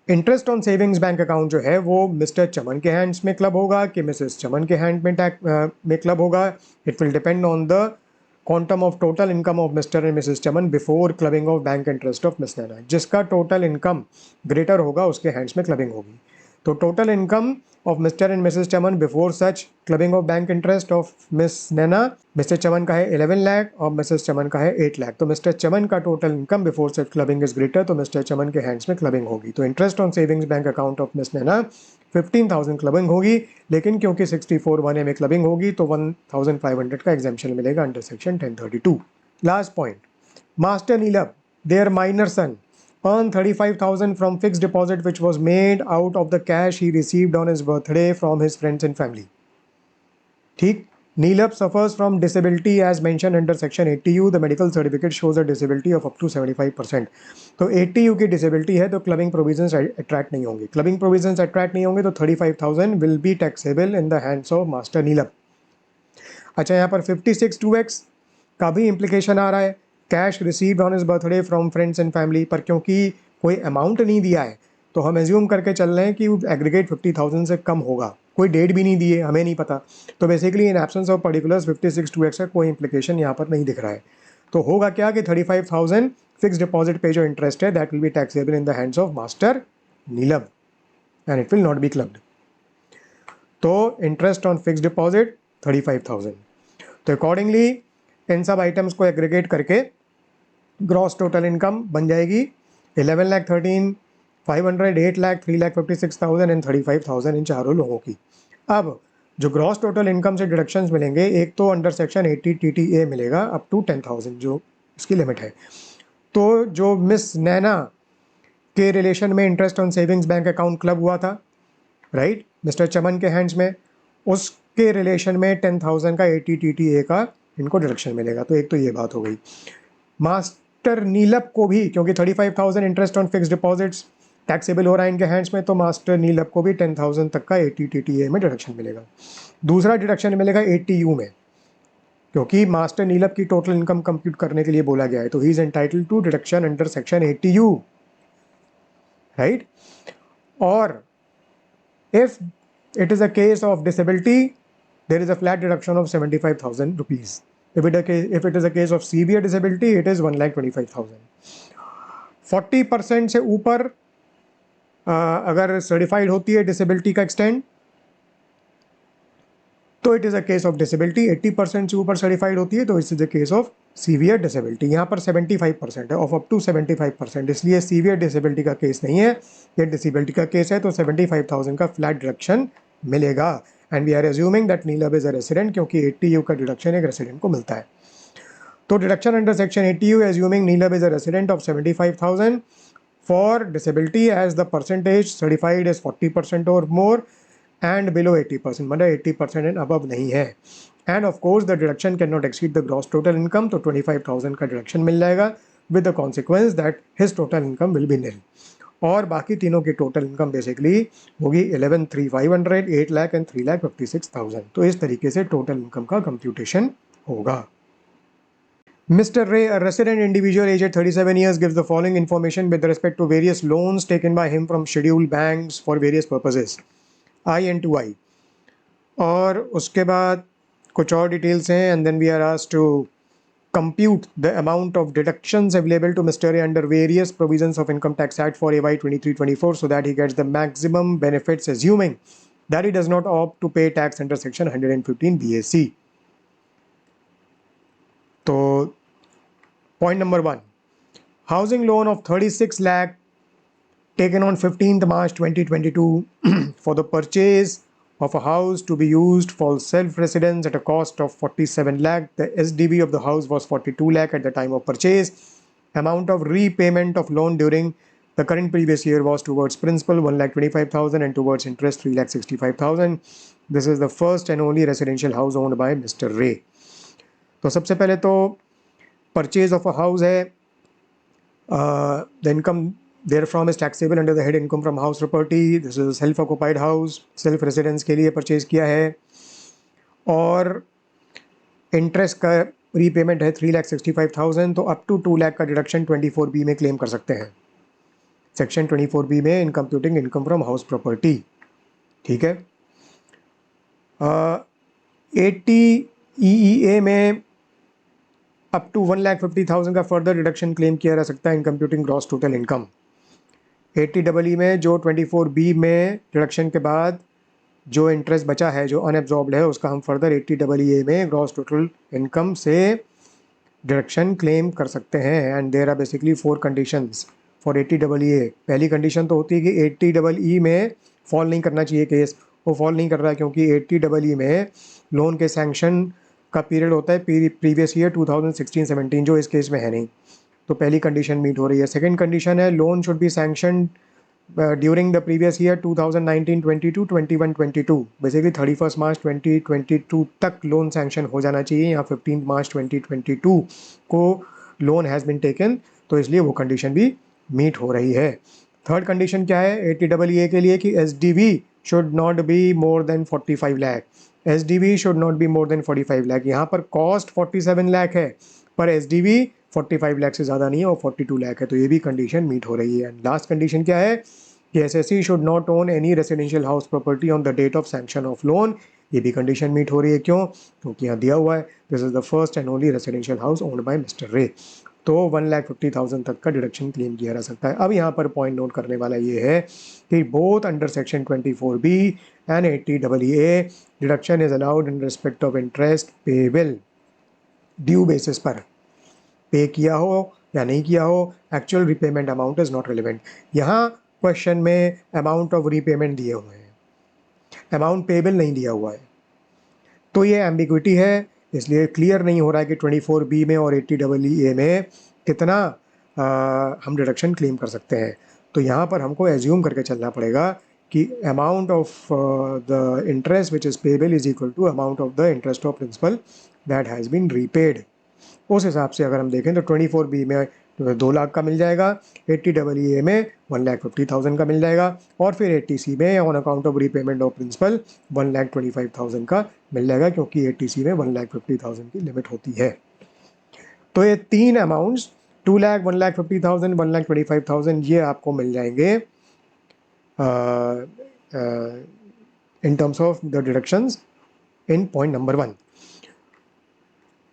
interest on savings bank account जो है वो मिस्टर चमन के हैंड्स में क्लब होगा कि मिसेस चमन के हैंड में क्लब होगा. It will depend on the quantum of total income of mister and missus Chaman before clubbing of bank interest of miss Naina. जिसका टोटल इनकम ग्रेटर होगा उसके हैंड्स में क्लबिंग होगी. तो total income of mister and missus Chaman before such clubbing of bank interest of miss Naina, mister Chaman का है 11 लाख और Mrs चमन का है 8 लाख. तो मिस्टर चमन का total income before such clubbing is greater, तो मिस्टर चमन के हैंड्स में क्लबिंग होगी. तो interest on savings bank account of miss Naina 15,000 clubbing होगी, लेकिन क्योंकि 64(1)(a) में क्लबिंग होगी तो 1,500 का एग्जाम्पशन मिलेगा under section 1032. Last point. Master Neelam, their minor son, earned 35,000 from fixed deposit which was made out of the cash he received on his birthday from his friends and family. ठीक. Neelab suffers from disability as mentioned under section 80U. The medical certificate shows a disability of up to 75%. तो 80U की disability है तो clubbing provisions attract नहीं होंगे. Clubbing provisions attract नहीं होंगे तो 35,000 will be taxable in the hands of Master Neelab. अच्छा, यहाँ पर 56(2)(x) का भी implication आ रहा है. Cash received on his birthday from friends and family, पर क्योंकि कोई अमाउंट नहीं दिया है तो हम एज्यूम करके चल रहे हैं कि एग्रीगेट 50,000 से कम होगा. कोई डेट भी नहीं दी है, हमें नहीं पता. तो basically in absence of particulars 56(2)(x) का कोई इंप्लीकेशन यहाँ पर नहीं दिख रहा है. तो होगा क्या कि 35,000 फिक्स डिपॉजिट पे जो इंटरेस्ट है that will be taxable in the hands of master Neelam and it will not be clubbed. तो इंटरेस्ट ऑन फिक्स डिपॉजिट 35,000. तो अकॉर्डिंगली इन सब आइटम्स को एग्रीगेट करके ग्रॉस टोटल इनकम बन जाएगी 11,13,500, 8 लाख, 3,56,000 एंड 35,000 इन चारों लोगों की. अब जो ग्रॉस टोटल इनकम से डिडक्शंस मिलेंगे, एक तो अंडर सेक्शन 80 TTA मिलेगा अप टू 10,000 जो इसकी लिमिट है। तो जो मिस नैना के रिलेशन में interest on savings bank account club हुआ था, राइट, मिस्टर चमन के हैंड्स में, उसके रिलेशन में 10,000 का ATTTA का इनको डिडक्शन मिलेगा। तो एक तो ये बात हो गई। मास्टर नीलप को भी, क्योंकि 35,000 interest on fix deposits taxable हो रहा है इनके हैंड्स में, तो मास्टर नीलप को भी 10,000 तक का ATTTA में डिडक्शन मिलेगा। दूसरा डिडक्शन मिलेगा ATU में, क्योंकि मास्टर नीलप की टोटल इनकम कंप्यूट करने के लिए बोला गया है, तो he is entitled to deduction under section ATU, right. और if it is a case of disability, there is a flat deduction of 75,000 rupees. If it is a case of severe disability, it is 1,25,000. 40% से ऊपर अगर certified होती है disability का extend, तो it is a case of disability. 80% से ऊपर certified होती है तो it is a case of severe disability. यहाँ पर 75% है, ऑफ अप टू 75%, इसलिए सीवियर डिसेबिलिटी का केस नहीं है, ये डिसेबिलिटी का केस है, तो 75,000 का फ्लैट डिडक्शन मिलेगा। And we are assuming that Neelam is a resident, क्योंकि ATU का डिडक्शन एक रेसिडेंट को मिलता है। तो deduction under section ATU assuming Neelam is a resident of 75,000 for disability as the percentage certified is 40% और मोर and below 80%, मतलब 80% एंड अबव नहीं है। And of course the deduction can not exceed the gross total income, तो 25,000 का deduction मिल जाएगा with the consequence that his total income will be nil. और बाकी तीनों की टोटल इनकम बेसिकली होगी 11,3,500, 8 लाख एंड 3,56,000। तो इस तरीके से टोटल इनकम का कंप्यूटेशन होगा। Mr. Ray, a resident individual aged 37 years, gives the following information with respect to various loans taken by him from scheduled banks for various purposes, I and 2I. और उसके बाद कुछ और details हैं, and then we are asked to compute the amount of deductions available to Mr. A under various provisions of Income Tax Act for AY 23-24 so that he gets the maximum benefits, assuming that he does not opt to pay tax under section 115 BAC. तो point number 1, housing loan of 36 lakh taken on 15th March 2022 for the purchase of a house to be used for self-residence at a cost of 47 lakh. The SDB of the house was 42 lakh at the time of purchase. Amount of repayment of loan during the current previous year was towards principal 1,25,000 and towards interest 3,65,000. This is the first and only residential house owned by Mr. Ray. तो सबसे पहले तो purchase of a house है, the income therefrom is taxable under the head income from house property. This is a self occupied house, self residence के लिए purchase किया है, और इंटरेस्ट का रीपेमेंट है 3,65,000, तो अप टू 2 लाख का डिडक्शन 24B में क्लेम कर सकते हैं, सेक्शन 24B में, in computing income from house property. ठीक है। 80EEA में अप टू 1,50,000 का फर्दर डिडक्शन क्लेम किया जा सकता है in computing gross total income. 80EE में जो 24B में डिडक्शन के बाद जो इंटरेस्ट बचा है, जो अनएब्जॉर्ब्ड है, उसका हम फर्दर 80EE में ग्रॉस टोटल इनकम से डिडक्शन क्लेम कर सकते हैं। And there are basically 4 conditions for 80EE। पहली कंडीशन तो होती है कि 80EE में फॉल नहीं करना चाहिए केस, वो फॉल नहीं कर रहा है क्योंकि 80EE में लोन के सैंक्शन का पीरियड होता है प्रीवियस ईयर 2016-17, जो इस केस में है नहीं, तो पहली कंडीशन मीट हो रही है। सेकंड कंडीशन है loan should be sanction during the previous year 2019-22, 21-22, basically 31 मार्च 2022 तक लोन सैंक्शन हो जाना चाहिए, या 15 मार्च 2022 को लोन हैज़ बिन टेकन, तो इसलिए वो कंडीशन भी मीट हो रही है। थर्ड कंडीशन क्या है 80EE के लिए कि SDV should not be more than 45 lakh, SDV should not be more than 45 lakh. यहाँ पर कॉस्ट 47 लाख है, पर SDV 45 लाख से ज़्यादा नहीं है, और 42 लाख है, तो ये भी कंडीशन मीट हो रही है। लास्ट कंडीशन क्या है कि SSE should not own any residential house property on the date of sanction of loan, ये भी कंडीशन मीट हो रही है। क्यों? क्योंकि यहाँ दिया हुआ है this is the first and only residential house owned by mister रे, तो 1,50,000 तक का डिडक्शन क्लेम किया जा सकता है। अब यहाँ पर पॉइंट नोट करने वाला ये है कि both under section 24B and 80EE deduction is allowed in respect of interest payable due basis पर, पे किया हो या नहीं किया हो, actual repayment amount is not relevant. यहाँ क्वेश्चन में अमाउंट ऑफ रीपेमेंट दिए हुए हैं, अमाउंट पेबल नहीं दिया हुआ है, तो ये एम्बिग्विटी है। इसलिए क्लियर नहीं हो रहा है कि 24B में और 80EE में कितना हम डिडक्शन क्लेम कर सकते हैं। तो यहाँ पर हमको एज्यूम करके चलना पड़ेगा कि amount of the interest which is payable is equal to amount of the interest of principal that has been repaid. उस हिसाब से अगर हम देखें तो 24B में 2 लाख का मिल जाएगा, 80EE में 1,50,000 का मिल जाएगा, और फिर 80C में on account of repayment of principal 1,25,000 का मिल जाएगा, क्योंकि 80C में 1,50,000 की लिमिट होती है। तो ये 3 अमाउंट्स 2 लाख, 1,50,000, 1,25,000 ये आपको मिल जाएंगे in terms of the deductions in point number 1.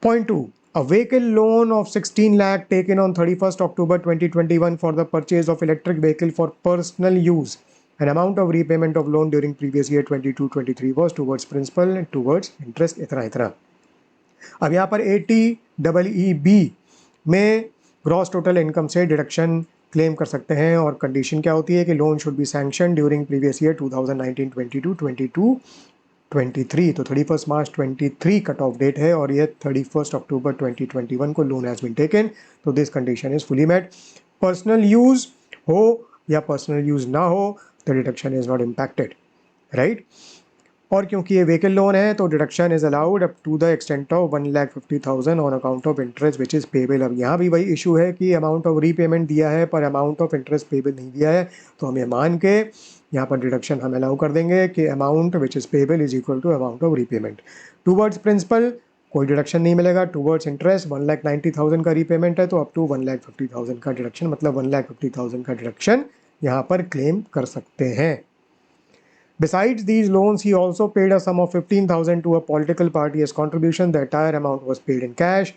Point 2. A vehicle loan of 16 lakh taken on 31st October 2021 for the purchase of electric vehicle for personal use. An amount of repayment of loan during previous year 22-23 was towards principal and towards interest इतना। अब यहाँ पर 80EEB में gross total income से deduction claim कर सकते हैं, और कंडीशन क्या होती है कि loan should be sanction during previous year 2019-22, 22-23। तो 31 मार्च 23 कट ऑफ डेट है और ये 31 अक्टूबर 2021 को लोन हैज़ बीन टेकन, तो this condition is fully met. Personal use हो या पर्सनल यूज ना हो, the deduction is not impacted, right. और क्योंकि ये व्हीकल लोन है तो deduction is allowed up to the extent of 1,50,000 on account of interest which is payable. अब यहाँ भी वही इशू है कि अमाउंट ऑफ रीपेमेंट दिया है पर अमाउंट ऑफ इंटरेस्ट पेबल नहीं दिया है, तो हम ये मान के यहाँ पर डिडक्शन हम अलाउ कर देंगे कि amount which is payable is equal to amount of repayment. Towards principal कोई डिडक्शन नहीं मिलेगा, टूवर्ड्स इंटरेस्ट 1,90,000 का रीपेमेंट है तो अप टू 1,50,000 का डिडक्शन, मतलब 1,50,000 का डिडक्शन यहाँ पर क्लेम कर सकते हैं। Besides these loans, he also paid a sum of 15,000 to a political party as contribution. The entire amount was paid in cash.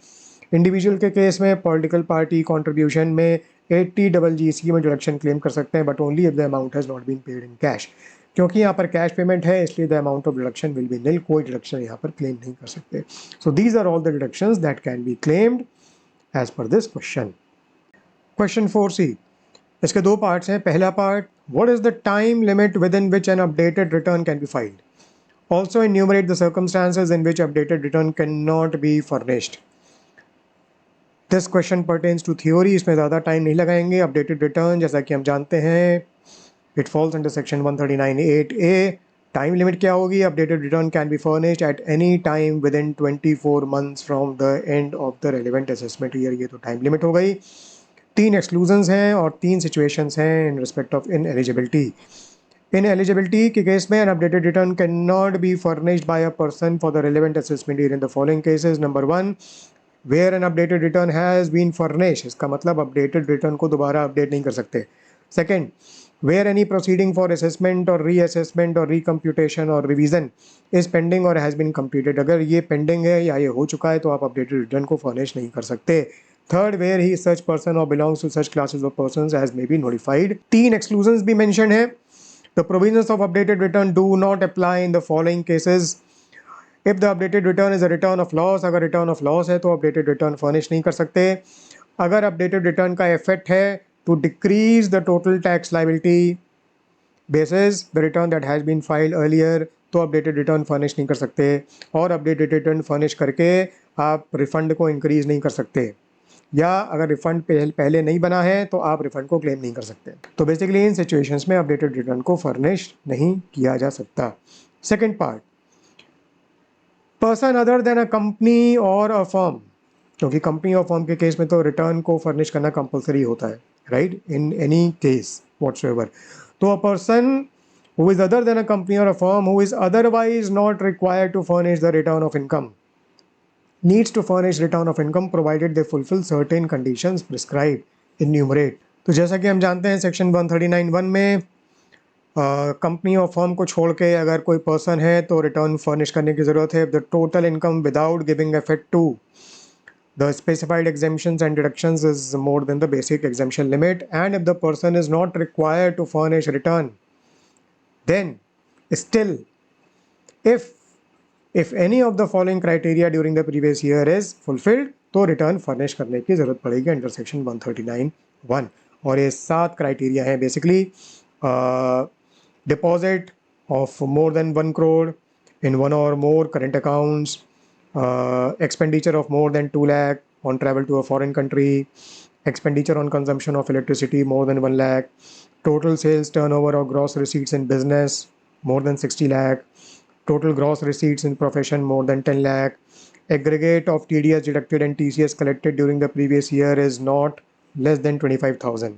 Individual के केस में पॉलिटिकल पार्टी कॉन्ट्रीब्यूशन में 80GC में डिडक्शन क्लेम कर सकते हैं, but only if the amount has not been paid in cash. क्योंकि यहाँ पर कैश पेमेंट है इसलिए the amount of deduction will be nil, कोई डिडक्शन यहाँ पर क्लेम नहीं कर सकते। So these are all the deductions that can be claimed as per this question. Question 4C, इसके 2 पार्ट्स हैं। पहला part, what is the time limit within which an updated return can be filed? Also enumerate the circumstances in which updated return cannot be furnished. This question pertains to theory, इसमें ज़्यादा time नहीं लगाएंगे। Updated return जैसा कि हम जानते हैं it falls under section 139(8)(a। Time limit क्या होगी? Updated return can be furnished at any time with in 24 months from the end of the relevant assessment year. ये तो टाइम लिमिट हो गई। 3 एक्सक्लूजन्स हैं और 3 सिचुएशंस हैं in respect of in eligibility. In eligibility के केस में an updated return can not be furnished by a person for the relevant assessment year in the following cases. Number 1, where an updated return has been furnished, इसका मतलब updated return को दोबारा update नहीं कर सकते। Second, where any proceeding for assessment और reassessment और recomputation और रिवीजन इज पेंडिंग और हैज़ बीन कंप्लीटेड, अगर ये पेंडिंग है या ये हो चुका है तो आप अपडेटेड रिटर्न को फर्निश नहीं कर सकते। Third, where he is such person or belongs to such classes of persons as may be notified. 3 exclusions भी mentioned है। The provisions of updated return do not apply in the following cases. If the updated return is a return of loss, अगर return of loss है तो updated return furnish नहीं कर सकते। अगर updated return का effect है to decrease the total tax liability basis the return that has been filed earlier, तो updated return furnish नहीं कर सकते। और updated return furnish करके आप refund को increase नहीं कर सकते, या अगर रिफंड पहले नहीं बना है तो आप रिफंड को क्लेम नहीं कर सकते। तो बेसिकली इन सिचुएशंस में अपडेटेड रिटर्न को फर्निश नहीं किया जा सकता। Second part, person other than a company और अ फर्म, क्योंकि कंपनी और फर्म के केस में तो रिटर्न को फर्निश करना कंपलसरी होता है, right, in any case whatsoever. तो a person who is other than a company और a firm who is otherwise not required to furnish the return of income needs to furnish return of income provided they fulfill certain conditions prescribed. Enumerate. तो जैसा कि हम जानते हैं section 139(1) में company और firm को छोड़ के अगर कोई पर्सन है तो रिटर्न फर्निश करने की ज़रूरत है। The total income without giving effect to the specified exemptions and deductions is more than the basic exemption limit, and if the person is not required to furnish return, then still if any of the following criteria during the previous year is fulfilled, तो return furnish करने की ज़रूरत पड़ेगी under section 139(1). और ये 7 criteria हैं basically. Deposit of more than 1 crore in 1 or more current accounts, expenditure of more than 2 lakh on travel to a foreign country, expenditure on consumption of electricity more than 1 lakh, total sales turnover or gross receipts in business more than 60 lakh, total gross receipts in profession more than 10 lakh, aggregate of TDS deducted and TCS collected during the previous year is not less than 25,000,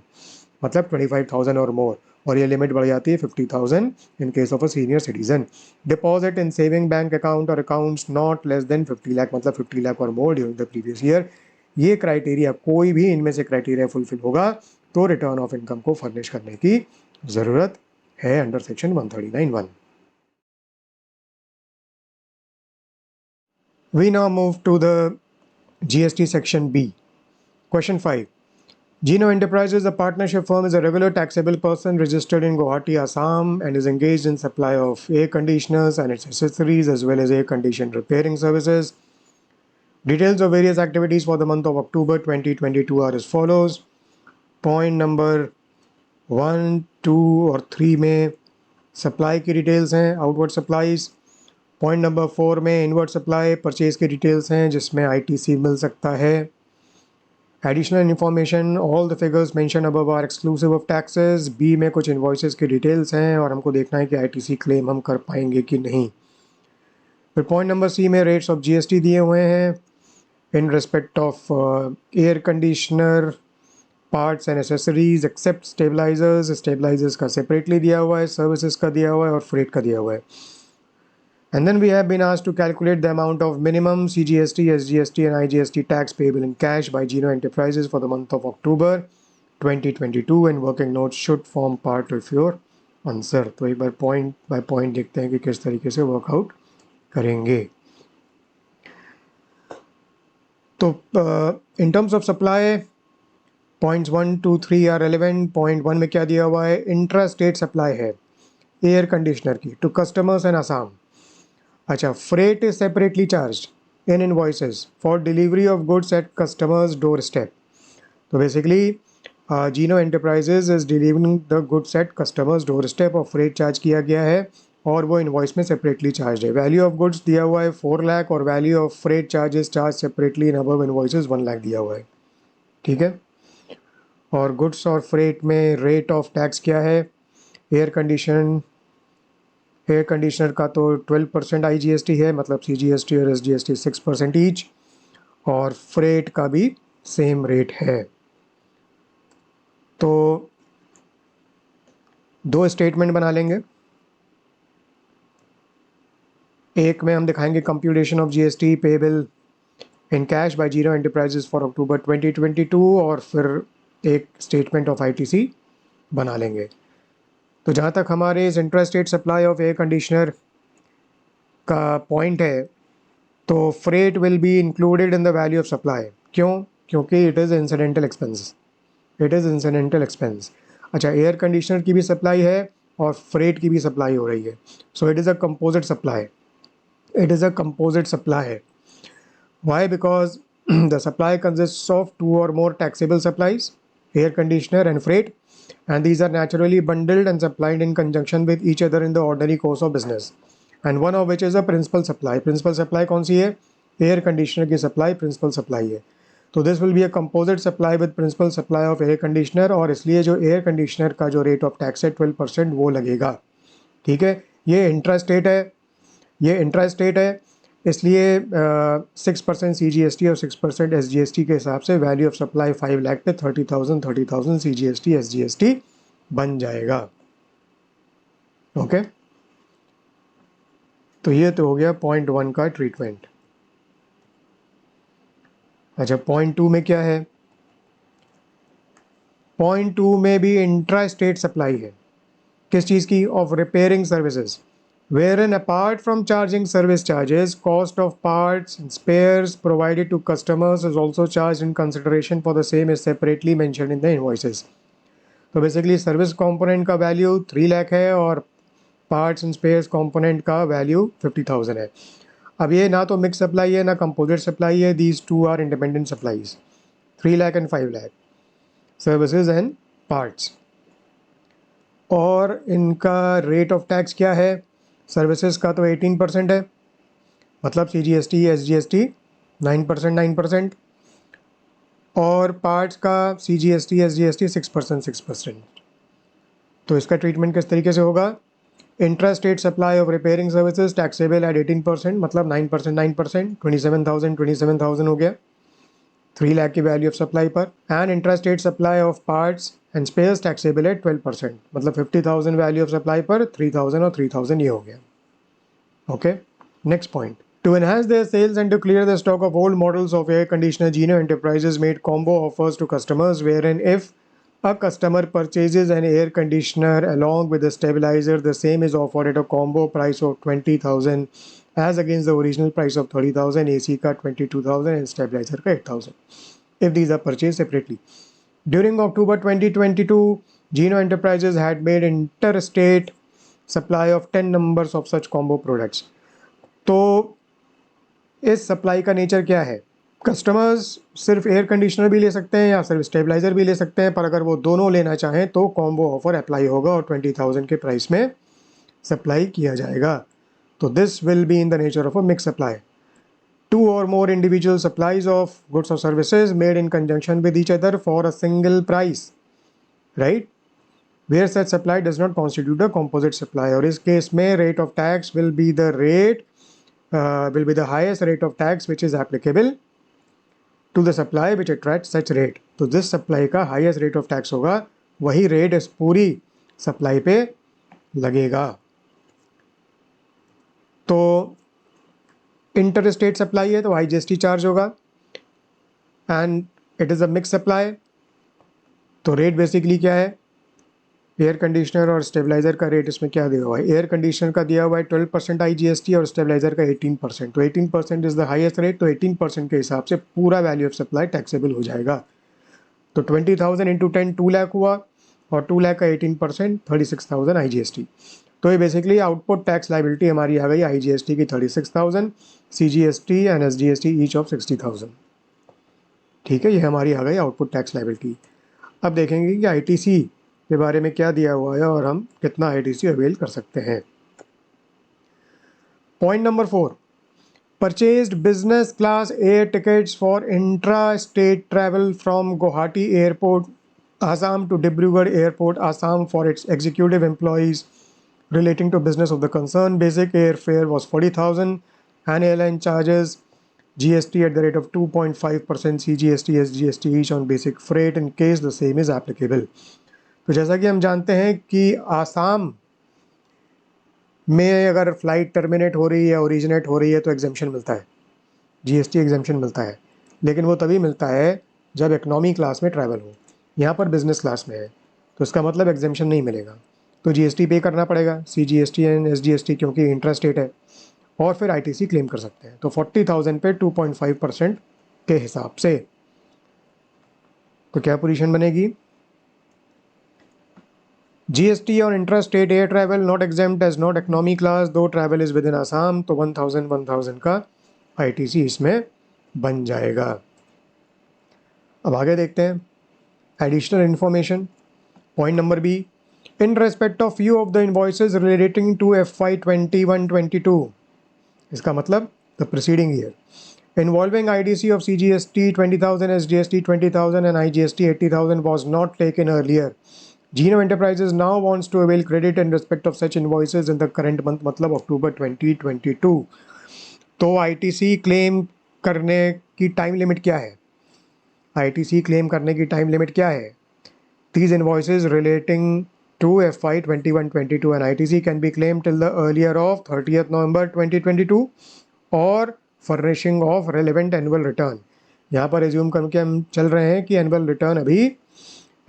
मतलब 25,000 और मोर, और ये limit बढ़ जाती है 50,000 in case of a senior citizen. Deposit in saving bank account और accounts not less than 50 lakh, मतलब 50 लाख और more during the previous year. ये क्राइटेरिया, कोई भी इनमें से क्राइटेरिया फुलफिल होगा तो रिटर्न ऑफ इनकम को फर्निश करने की ज़रूरत है under section 139(1). We now move to the GST section B. Question 5. Geno Enterprises, a partnership firm, is a regular taxable person registered in Guwahati, Assam, and is engaged in supply of air conditioners and its accessories as well as air condition repairing services. Details of various activities for the month of October 2022 are as follows. Point number 1, 2 और 3 में supply की details हैं, outward supplies. Point number 4 में inward supply purchase की details हैं जिसमें ITC मिल सकता है. Additional information, all the figures mention above are exclusive of taxes. B में कुछ इन्वॉइसेस की डिटेल्स हैं और हमको देखना है कि ITC क्लेम हम कर पाएंगे कि नहीं. फिर पॉइंट नंबर सी में रेट्स ऑफ GST दिए हुए हैं in respect of air conditioner parts and accessories except stabilisers. Stabilisers का सेपरेटली दिया हुआ है, सर्विसेज का दिया हुआ है और फ्रेट का दिया हुआ है. And then we have been asked to calculate the amount of minimum CGST, SGST and IGST tax payable in cash by Geno Enterprises for the month of October 2022 and working notes should form part of your answer. तो एक बार point by point देखते हैं कि किस तरीके से workout करेंगे. तो in terms of supply, points 1, 2, 3 are relevant. Point 1 में क्या दिया हुआ है? इंट्रा स्टेट सप्लाई है एयर कंडीशनर की टू कस्टमर्स इन असम. अच्छा, freight is separately charged in invoices for delivery of goods at customers' doorstep. तो basically Geno Enterprises is delivering the goods at customers' doorstep और freight चार्ज किया गया है और वो इन्वॉइस में सेपरेटली चार्ज है. वैल्यू ऑफ गुड्स दिया हुआ है 4 लाख और value of freight charges charge separately in above invoices 1 lakh दिया हुआ है. ठीक है. और गुड्स और फ्रेट में रेट ऑफ टैक्स क्या है? एयर कंडीशनर का तो 12% IGST है, मतलब CGST और SGST 6% ईच, और फ्रेट का भी सेम रेट है. तो दो स्टेटमेंट बना लेंगे. एक में हम दिखाएंगे computation of GST payable in cash by Geno enterprises for October 2022 और फिर एक स्टेटमेंट ऑफ ITC बना लेंगे. तो जहाँ तक हमारे इस intrastate supply of air conditioner का पॉइंट है, तो freight will be included in the value of supply. क्यों? क्योंकि it is incidental expense. It is incidental expense. अच्छा, एयर कंडीशनर की भी सप्लाई है और फ्रेट की भी सप्लाई हो रही है. So it is a composite supply. It is a composite supply. Why? Because the supply consists of 2 or more taxable supplies, air conditioner and freight, and these are naturally bundled and supplied in conjunction with each other in the ordinary course of business, and one of which is a principal supply. Principal supply कौन सी है? Air conditioner की supply principal supply है. तो this will be a composite supply with principal supply of air conditioner और इसलिए जो air conditioner का जो rate of tax है 12% वो लगेगा. ठीक है. ये इंट्रास्टेट है, ये इंट्रास्टेट है, इसलिए 6% CGST और 6% SGST के हिसाब से वैल्यू ऑफ सप्लाई 5 लाख पे 30,000 CGST SGST बन जाएगा. ओके. तो ये तो हो गया पॉइंट 1 का ट्रीटमेंट. अच्छा, पॉइंट 2 में क्या है? पॉइंट 2 में भी इंट्रा स्टेट सप्लाई है. किस चीज़ की? Of repairing services, wherein apart from charging service charges, cost of parts and spares provided to customers is also charged in consideration for the same is separately mentioned in the invoices. तो basically service component का value 3 lakh है और parts and spheres component का value 50,000 है. अब ये ना तो मिक्स सप्लाई है ना कंपोजिट सप्लाई है. These two are independent supplies. 3 lakh and 5 lakh services and parts. और इनका रेट ऑफ टैक्स क्या है? सर्विसेज का तो 18% है मतलब CGST SGST 9% 9%, और पार्ट्स का CGST SGST 6% 6%। तो इसका ट्रीटमेंट किस तरीके से होगा? Intra state supply of repairing services taxable at 18%, मतलब 9% 9%, 27,000 हो गया 3 लाख की वैल्यू ऑफ सप्लाई पर। And intra state supply of parts and spheres taxable at 12%, मतलब 50,000 वैल्यू ऑफ सप्लाई पर 3,000 और 3,000 ये हो गया। Okay, next point. To enhance their sales and to clear the stock of old models of air conditioner, Geno Enterprises made combo offers to customers wherein if a customer purchases an air conditioner along with a stabilizer, the same is offered at a combo price of 20,000 as against the original price of 30,000, AC ka 22,000 and stabilizer ka 8,000 if these are purchased separately. During October 2022, Geno Enterprises had made interstate supply of 10 numbers of such combo products. तो इस supply का nature क्या है? Customers सिर्फ air conditioner भी ले सकते हैं या सिर्फ स्टेबलाइज़र भी ले सकते हैं, पर अगर वो दोनों लेना चाहें तो कॉम्बो ऑफर अप्लाई होगा और 20,000 के प्राइस में सप्लाई किया जाएगा। तो this will be in the nature of a mix supply. 2 or more individual supplies of goods or services made in conjunction with each other for a single price, right? Where such supply does not constitute a composite supply, और इस case में rate of tax will be the highest rate of tax which is applicable to the supply which attracts such rate. तो जिस supply का highest rate of tax होगा वही rate इस पूरी सप्लाई पे लगेगा। तो इंटर स्टेट सप्लाई है तो IGST चार्ज होगा, and it is a mix supply. तो रेट बेसिकली क्या है? एयर कंडीशनर और स्टेबलाइज़र का रेट इसमें क्या दिया हुआ है? एयर कंडीशनर का दिया हुआ है 12% IGST और स्टेबलाइज़र का 18%। तो 18% इज़ द हाईएस्ट रेट, तो 18% के हिसाब से पूरा वैल्यू ऑफ सप्लाई टैक्सेबल हो जाएगा। तो 20,000 इंटू 10 2 लाख हुआ, और 2 लाख का 18% 36,000 IGST। तो ये बेसिकली आउटपुट टैक्स लाइबिलिटी हमारी आ गई IGST की 36,000, CGST and SGST each of 60,000। ठीक है, ये हमारी आ गई आउटपुट टैक्स लाइबिलिटी। अब देखेंगे कि ITC के बारे में क्या दिया हुआ है और हम कितना ITC अवेल कर सकते हैं। Point number 4, purchased business class air tickets for intra-state travel from Guwahati Airport, Assam to Dibrugarh Airport, Assam for its executive employees relating to business of the concern. Basic airfare was 40,000 and airline charges GST at the rate of 2.5%, CGST, SGST each on basic freight in case the same is applicable. तो जैसा कि हम जानते हैं कि आसाम में अगर flight terminate हो रही है, ओरिजिनेट हो रही है, तो एग्जेम्पशन मिलता है, GST एग्जेम्पशन मिलता है, लेकिन वो तभी मिलता है जब इकनॉमी क्लास में ट्रैवल हो। यहाँ पर बिज़नेस क्लास में है तो इसका मतलब एग्जेम्पशन नहीं मिलेगा, तो GST पे करना पड़ेगा, CGST एंड SGST, क्योंकि इंट्रा स्टेट है, और फिर ITC क्लेम कर सकते हैं। तो 40,000 पे 2.5% के हिसाब से तो क्या पोजीशन बनेगी? GST on intra-state air travel not exempt as not economy class, though travel is within Assam, तो 1,000 का ITC इसमें बन जाएगा। अब आगे देखते हैं additional information. Point number B, in respect of few of the invoices relating to FY 21-22, इसका मतलब the preceding year, involving IDC of CGST 20,000, SGST 20,000 and IGST 80,000 was not taken earlier. Geno Enterprises now wants to avail credit in respect of such invoices in the current month, मतलब अक्टूबर 2022। तो ITC claim करने की time limit क्या है? ITC claim करने की time limit क्या है? These invoices relating to FY 21-22 and ITC can be claimed till the earlier of 30th November 2022 और furnishing of relevant annual return। यहाँ पर एज्यूम करके हम चल रहे हैं कि एनुअल रिटर्न अभी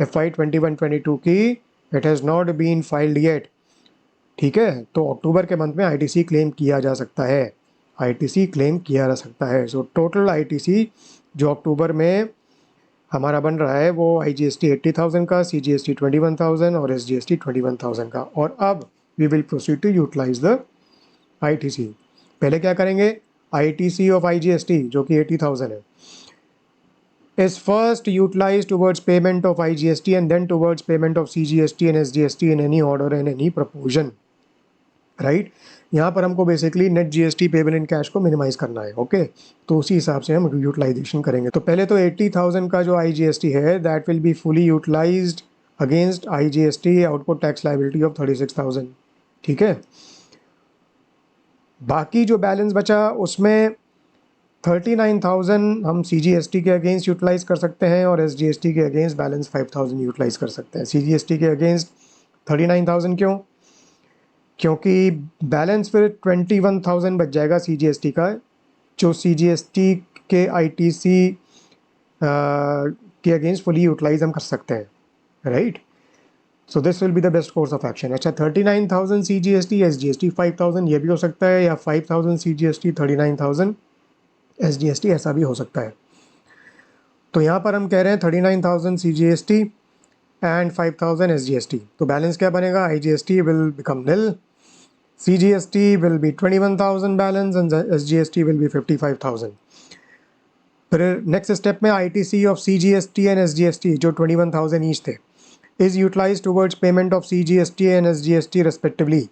FY 21-22 की it has not been filed yet. ठीक है, तो अक्टूबर के मंथ में ITC क्लेम किया जा सकता है, ITC क्लेम किया जा सकता है। सो टोटल ITC जो अक्टूबर में हमारा बन रहा है वो IGST 80,000 का, CGST 21,000 और SGST 21,000 का। और अब we will proceed to utilise the ITC। पहले क्या करेंगे? ITC ऑफ IGST जो कि 80,000 है is first utilized towards payment of IGST and then towards payment of CGST and SGST in any order and any proportion, right? यहाँ पर हमको basically net GST payable in cash को minimise करना है। Okay, तो उसी हिसाब से हम यूटिलाइजेशन करेंगे। तो पहले तो 80,000 का जो आईजीएसटी है that will be fully utilised against IGST output tax liability of 36,000। ठीक है, बाकी जो बैलेंस बचा उसमें 39,000 हम सीजीएसटी के अगेंस्ट यूटिलाइज कर सकते हैं और एसजीएसटी के अगेंस्ट बैलेंस 5,000 यूटिलाइज कर सकते हैं। सीजीएसटी के अगेंस्ट 39,000 क्यों? क्योंकि बैलेंस फिर 21,000 बच जाएगा सीजीएसटी का, जो सीजीएसटी के आईटीसी के अगेंस्ट फुली यूटिलाइज हम कर सकते हैं, right. So this will be the best course of action. अच्छा, 39,000 सीजीएसटी, एसजीएसटी 5,000, ये भी हो सकता है, या 5,000 सीजीएसटी 39,000 एसजीएसटी, ऐसा भी हो सकता है। तो यहाँ पर हम कह रहे हैं 39,000 सीजीएसटी एंड 5,000 एसजीएसटी। तो बैलेंस क्या बनेगा? IGST will become nil, CGST will be 21,000 balance and SGST will be 55,000. फिर नेक्स्ट स्टेप में ITC of CGST and SGST जो 21,000 ईच थे is utilized towards payment of CGST and SGST respectively.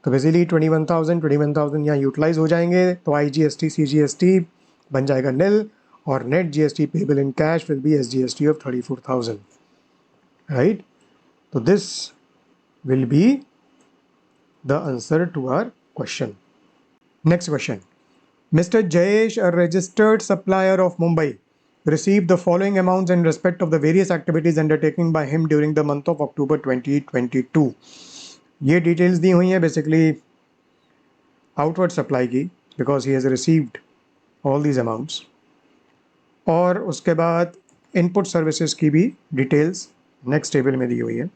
तो basically 21,000 यहाँ utilise हो जाएंगे, तो IGST CGST बन जाएगा निल और net GST payable in cash will be SGST of 34,000, right. तो this will be the answer to our question. Next question. Mr. Jayesh, a registered supplier of Mumbai, received the following amounts in respect of the various activities undertaken by him during the month of October 2022. ये details दी हुई हैं basically outward supply की, because he has received all these amounts. और उसके बाद input services की भी details next table में दी हुई है,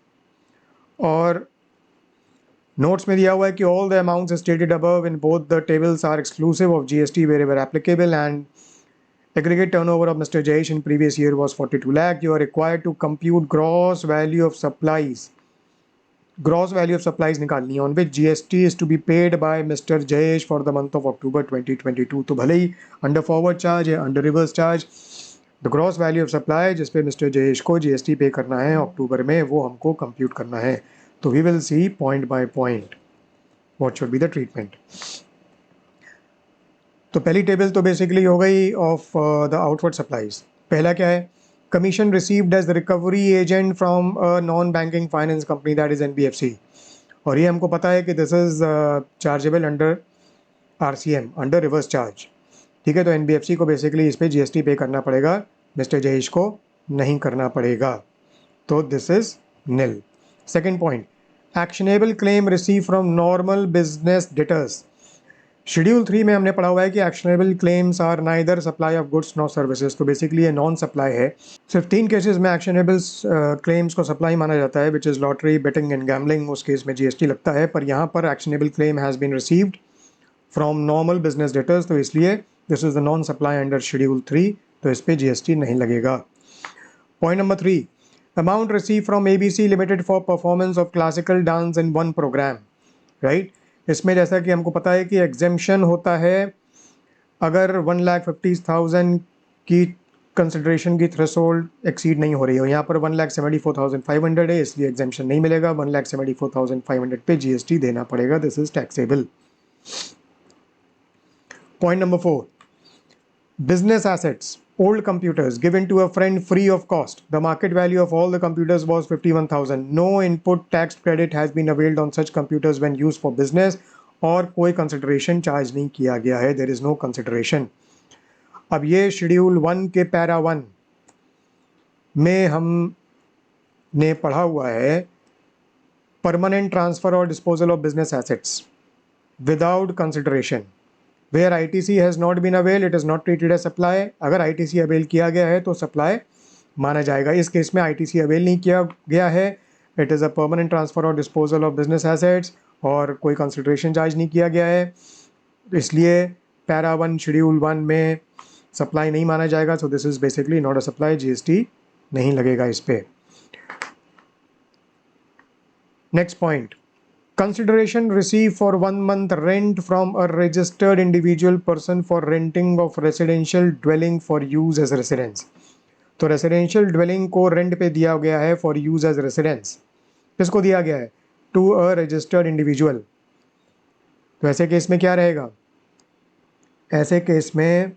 और नोट्स में दिया हुआ है कि all the amounts stated above in both the tables are exclusive of GST wherever applicable and aggregate turnover of Mr. Jayesh in previous year was 42 lakh. You are required to compute gross value of supplies. Gross value of supplies निकालनी है on which GST is to be paid by Mr. Jayesh for the month of October 2022. तो भले ही under forward charge या under reverse charge, the gross value of supply जिस पे Mr. Jayesh को GST पे करना है अक्टूबर में, वो हमको compute करना है। तो we will see point by point what should be the treatment. तो पहली टेबल तो बेसिकली हो गई ऑफ द आउटवर्ड सप्लाईज। पहला क्या है? Commission received as the recovery agent from a non banking finance company that is NBFC, और ये हमको पता है कि this is chargeable under RCM, under reverse charge. ठीक है, तो एनबीएफसी को बेसिकली इस पर जीएसटी पे करना पड़ेगा, मिस्टर जयेश को नहीं करना पड़ेगा, तो this is nil. Second point, actionable claim receive from normal business debtors. Schedule 3 में हमने पढ़ा हुआ है कि actionable claims are neither supply of goods not services, तो बेसिकली ये नॉन सप्लाई है। सिर्फ 3 केसेस में एक्शनेबल क्लेम्स को सप्लाई माना जाता है, which is lottery, betting and gambling, उस केस में जीएसटी लगता है। पर यहाँ पर actionable claim has been received from normal business debtors, तो इसलिए this is the non supply under schedule 3, तो इस पर जीएसटी नहीं लगेगा। Point number 3, amount receive from ABC limited for performance of classical dance in one programme, right. इसमें जैसा कि हमको पता है कि एग्जेम्पशन होता है अगर 1,50,000 की कंसिडरेशन की थ्रेशोल्ड एक्सीड नहीं हो रही हो। यहाँ पर 1,74,500 है, इसलिए एग्जेम्पशन नहीं मिलेगा। 1,74,500 पे जीएसटी देना पड़ेगा, this is taxable. Point number 4, business assets, old computers given to a friend free of cost. The market value of all the computers was 51,000. No input tax credit has been availed on such computers when used for business, और कोई consideration charge नहीं किया गया है, there is no consideration. अब ये schedule 1 के para 1 में हमने पढ़ा हुआ है परमानेंट ट्रांसफर और disposal of business assets without consideration. Where ITC has not been availed, it is not treated as supply. अगर ITC अवेल किया गया है तो सप्लाई माना जाएगा। इस केस में ITC अवेल नहीं किया गया है, it is a permanent transfer और डिस्पोजल ऑफ बिजनेस एसेट्स, और कोई कंसिडरेशन चार्ज नहीं किया गया है, इसलिए पैरा 1 शेड्यूल 1 में सप्लाई नहीं माना जाएगा। सो this is basically not a supply, GST नहीं लगेगा इस पे। Next point, consideration received for 1 month rent from a registered individual person for renting of residential dwelling for use as residence. तो residential dwelling को rent पे दिया गया है for use as residence। किसको दिया गया है? To a registered individual। तो ऐसे केस में क्या रहेगा, ऐसे केस में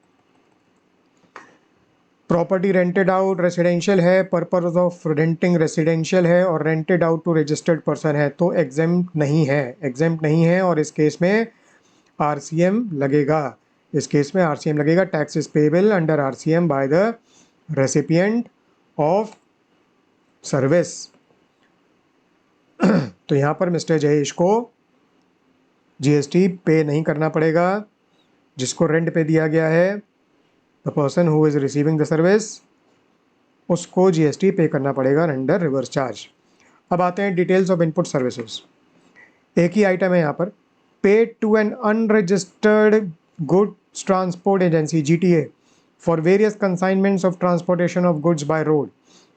प्रॉपर्टी रेंटेड आउट रेसिडेंशियल है, पर्पस ऑफ रेंटिंग रेसिडेंशियल है और rented out to registered person है, तो एग्जेम्प्ट नहीं है, एग्जेम्प्ट नहीं है। और इस केस में आरसीएम लगेगा, इस केस में आरसीएम लगेगा। Tax is payable under RCM by the recipient of service. तो यहाँ पर मिस्टर जयेश को जीएसटी पे नहीं करना पड़ेगा। जिसको रेंट पे दिया गया है, the person who is receiving the service, उसको जीएसटी पे करना पड़ेगा अंडर रिवर्स चार्ज। अब आते हैं डिटेल्स ऑफ इनपुट सर्विसेज। एक ही आइटम है यहाँ पर, paid to an unregistered goods transport agency GTA for various consignments of transportation of goods by road,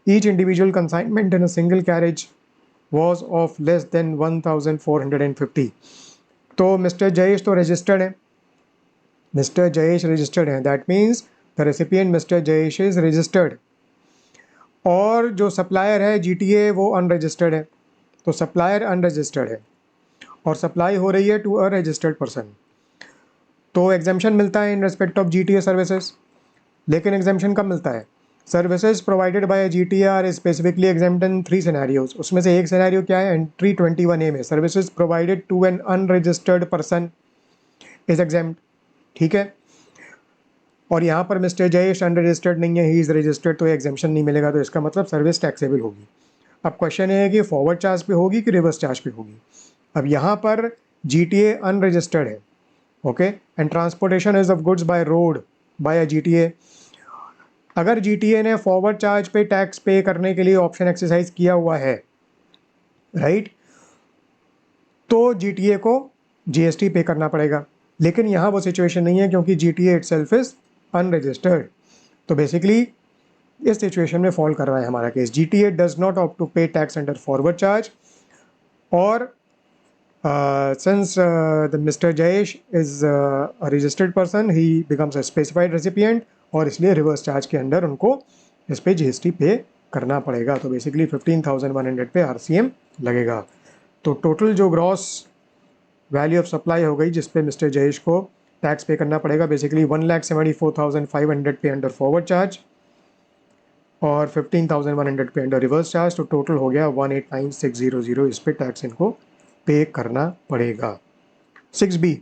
each individual consignment in a single carriage was of less than 1450। तो mister Jayesh तो registered है, mister Jayesh registered है, that means the recipient mister Jayesh is registered. और जो supplier है GTA वो unregistered है, तो सप्लायर अनरजिस्टर्ड है और सप्लाई हो रही है टू अ रजिस्टर्ड पर्सन, तो एग्जेम्पशन मिलता है in respect of GTA services. लेकिन एग्जेम्पशन कब मिलता है, services provided by GTA are specifically exempt in 3 scenarios. उसमें से एक सिनेरियो क्या है, एंट्री 21A में services provided to an unregistered person is exempt, ठीक है। और यहाँ पर मिस्टर जयेश अनरजिस्टर्ड नहीं है, ही इज़ रजिस्टर्ड, तो एग्जेम्पशन नहीं मिलेगा, तो इसका मतलब सर्विस टैक्सेबल होगी। अब क्वेश्चन है कि फॉरवर्ड चार्ज पे होगी कि रिवर्स चार्ज पे होगी। अब यहाँ पर जीटीए अनरजिस्टर्ड है, okay, and transportation is of goods by road by GTA. अगर जीटीए ने फॉरवर्ड चार्ज पे टैक्स पे करने के लिए ऑप्शन एक्सरसाइज किया हुआ है, राइट, तो जीटीए को जीएसटी पे करना पड़ेगा। लेकिन यहाँ वो सिचुएशन नहीं है क्योंकि जीटीए इटसेल्फ इज अनरजिस्टर्ड। तो बेसिकली इस सिचुएशन में फॉल कर रहा है हमारा case, GTA does not opt to pay tax under forward charge, और since the Mr. Jayesh is a registered person, he becomes a specified recipient, और इसलिए रिवर्स चार्ज के अंडर उनको इस पे जीएसटी पे करना पड़ेगा। तो बेसिकली 15,100 पे आरसीएम लगेगा। तो टोटल जो ग्रॉस वैल्यू ऑफ सप्लाई हो गई जिस पे मिस्टर जयेश को टैक्स पे करना पड़ेगा, बेसिकली 1,74,500 पे अंडर फॉरवर्ड चार्ज और 15,100 पे अंडर रिवर्स चार्ज। तो टोटल हो गया 189,600, इस पे टैक्स इनको पे करना पड़ेगा। 6B,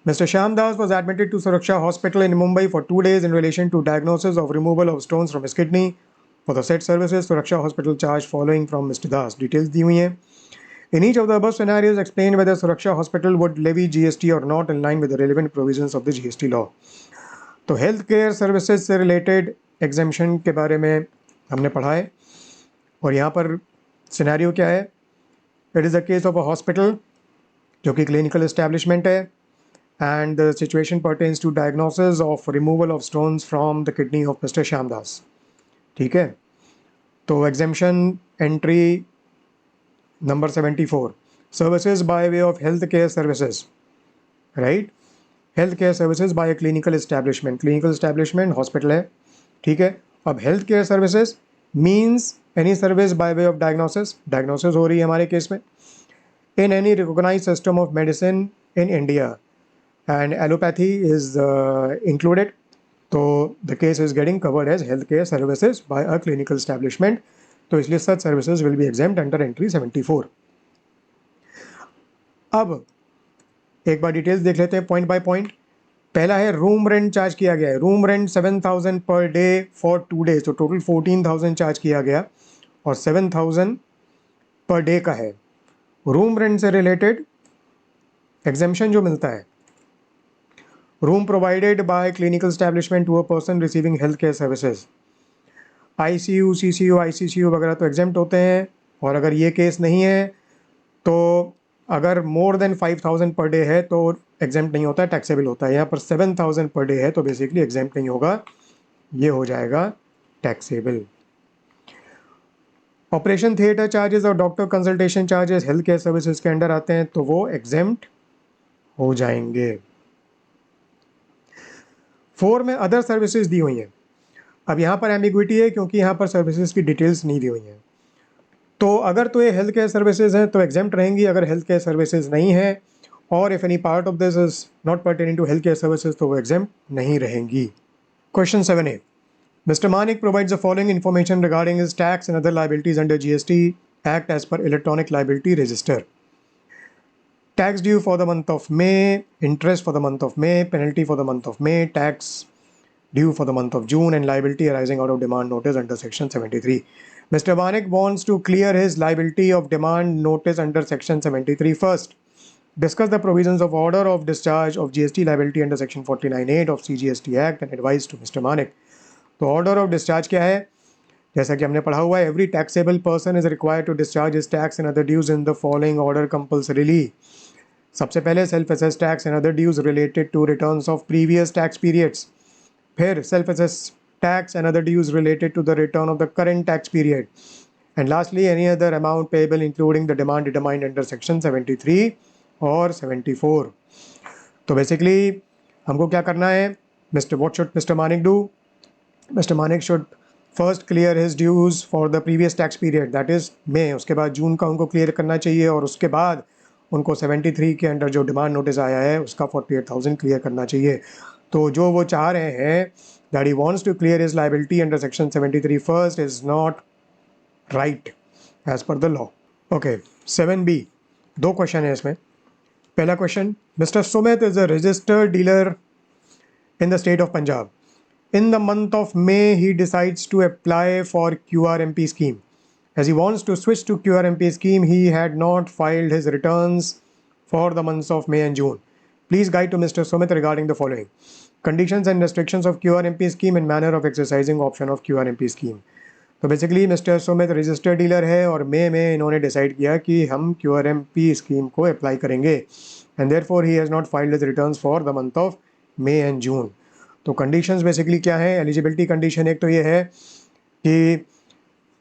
Mr. Shyamdas was admitted to Suraksha Hospital in Mumbai for 2 days in relation to diagnosis of removal of stones from his kidney. For the said services, Suraksha Hospital charged following from Mr. Das. Details दी हुई हैं। In each of the above scenarios, explain whether Suraksha Hospital would levy GST or not in line with the relevant provisions of the GST law. तो health care services से related exemption के बारे में हमने पढ़ा है, और यहाँ पर सिनेरियो क्या है, it is a case of a hospital जो कि क्लिनिकल एस्टेब्लिशमेंट है, and the situation pertains to diagnosis of removal of stones from the kidney of mister Shyamdas, ठीक है। तो exemption entry number 74, services by way of health care services, right, health care services by clinical establishment, clinical establishment hospital है, ठीक है। अब health care services means any service by way of diagnosis, diagnosis हो रही है हमारे case में, in any recognised system of medicine in India and allopathy is included, so the case is getting covered as healthcare services by a clinical establishment, तो इसलिए such services will be exempt under entry 74। अब एक बार details देख लेते हैं point by point. पहला है room rent charge किया गया है, room rent 7,000 per day for 2 days, तो टोटल 14,000 चार्ज किया गया और 7,000 पर डे का है। रूम रेंट से रिलेटेड एग्जेम्पशन जो मिलता है, room provided by clinical establishment to a person receiving health care services, ICU, CCU, ICCU वगैरह तो एग्जेम्प्ट होते हैं। और अगर ये केस नहीं है तो अगर मोर देन 5,000 पर डे है तो एग्जेम्प्ट नहीं होता है, टैक्सेबल होता है। यहाँ पर 7,000 पर डे है तो बेसिकली एग्जेम्प्ट नहीं होगा, ये हो जाएगा टैक्सेबल। ऑपरेशन थिएटर चार्जेस और doctor consultation charges health care services के अंडर आते हैं तो वो एग्जेम्प्ट हो जाएंगे। 4 में अदर सर्विसेज दी हुई हैं। अब यहाँ पर एम्बिग्विटी है क्योंकि यहाँ पर सर्विसेज की डिटेल्स नहीं दी हुई हैं। तो अगर तो ये हेल्थ केयर सर्विसेज हैं तो एग्जेम्प्ट रहेंगी, अगर हेल्थ केयर सर्विसेज नहीं है और if any part of this is not pertaining to health care services तो वो एग्जाम नहीं रहेंगी। Question 7A, Mr. Manik provides the following information regarding his tax and other liabilities under GST Act as per Electronic Liability Register. Tax due for the month of May, interest for the month of May, penalty for the month of May, tax due for the month of June, and liability arising out of demand notice under Section 73. Mr. Manik wants to clear his liability of demand notice under Section 73 first. Discuss the provisions of order of discharge of GST liability under Section 49(8) of CGST Act and advise to Mr. Manik. तो order of discharge क्या है? जैसा कि हमने पढ़ा हुआ है, every taxable person is required to discharge his tax and other dues in the following order compulsorily. सबसे पहले self assess tax and other dues related to returns of previous tax periods, फिर self assess tax and other dues related to the return of the current tax period, and lastly any other amount payable including the demand determined under section 73 और 74। तो basically हमको क्या करना है? What should mister Manik do? Mr. Manik should first clear his dues for the previous tax period, that is May, उसके बाद जून का उनको क्लियर करना चाहिए और उसके बाद उनको 73 के अंडर जो डिमांड नोटिस आया है उसका 48,000 क्लियर करना चाहिए। तो जो वो चाह रहे हैं that he wants to clear his liability under section 73 first is not right as per the law. Okay, 7B, दो क्वेश्चन है इसमें। पहला question, mister Sumit is a registered dealer in the state of Punjab. In the month of May, he decides to apply for QRMP scheme. As he wants to switch to QRMP scheme, he had not filed his returns for the months of May and June. Please guide to Mr. Sumit regarding the following: conditions and restrictions of QRMP scheme and manner of exercising option of QRMP scheme. तो basically mister Sumit registered dealer है और मई में इन्होंने decide किया कि हम QRMP scheme को apply करेंगे and therefore he has not filed his returns for the month of May and June. तो कंडीशंस बेसिकली क्या है? एलिजिबिलिटी कंडीशन एक तो ये है कि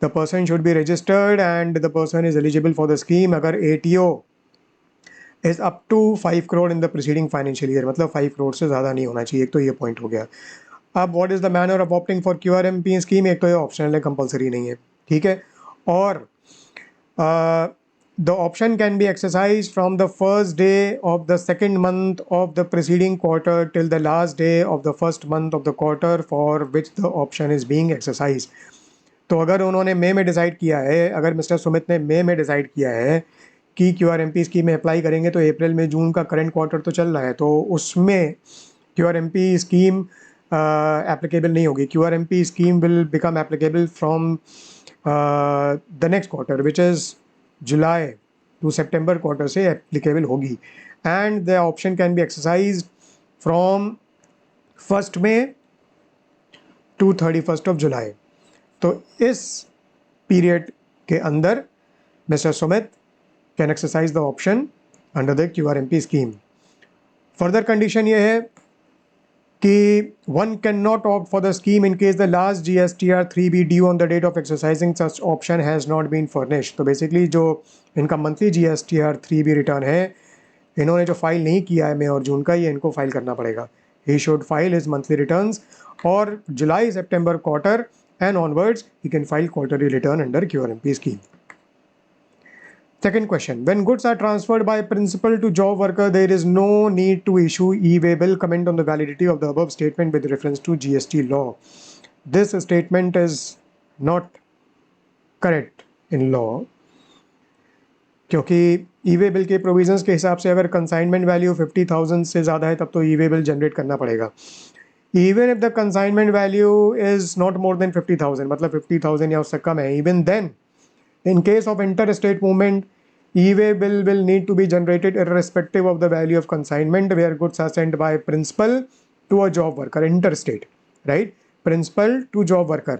the person should be registered and the person is eligible for the scheme अगर ATO is up to 5 crore in the preceding financial year, मतलब 5 करोड़ से ज़्यादा नहीं होना चाहिए। एक तो ये पॉइंट हो गया। अब what is the manner of opting for QRMP scheme? एक तो ये ऑप्शनल है, कंपलसरी नहीं है, ठीक है। और the option can be exercised from the first day of the second month of the preceding quarter till the last day of the first month of the quarter for which the option is being exercised. तो अगर उन्होंने मई में decide किया है, अगर mister Sumit ने मई में decide किया है कि QRMP स्कीम में अप्लाई करेंगे तो अप्रैल में जून का करंट क्वार्टर तो चल रहा है, तो उसमें QRMP स्कीम एप्लीकेबल नहीं होगी। QRMP scheme will become applicable from the next quarter which is July to September quarter से एप्लीकेबल होगी and the option can be exercised from 1 May to 31 July. तो इस पीरियड के अंदर mister Sumit can exercise the option under the QRMP scheme. Further condition ये है कि one cannot opt for the scheme in case the last GSTR 3B due on the date of exercising such option has not been furnished। तो basically जो इनका monthly GSTR 3B return है, इन्होंने जो file नहीं किया है मई और जून का, ये इनको फाइल करना पड़ेगा। He should file his monthly returns और जुलाई सितंबर quarter and onwards he can file quarterly return under QRMP scheme. Second question, when goods are transferred by principal to job worker, there is no need to issue e-waybill. Comment on the validity of the above statement with reference to GST law. This statement is not correct in law क्योंकि e-waybill के provisions के हिसाब से अगर consignment value 50,000 से ज़्यादा है तब तो e-waybill जनरेट करना पड़ेगा। Even if the consignment value is not more than 50,000, मतलब 50,000 या उससे कम है, even then in case of interstate movement, e-waybill will need to be generated irrespective of the value of consignment where goods are sent by principal to a job worker, interstate, right? Principal to job worker.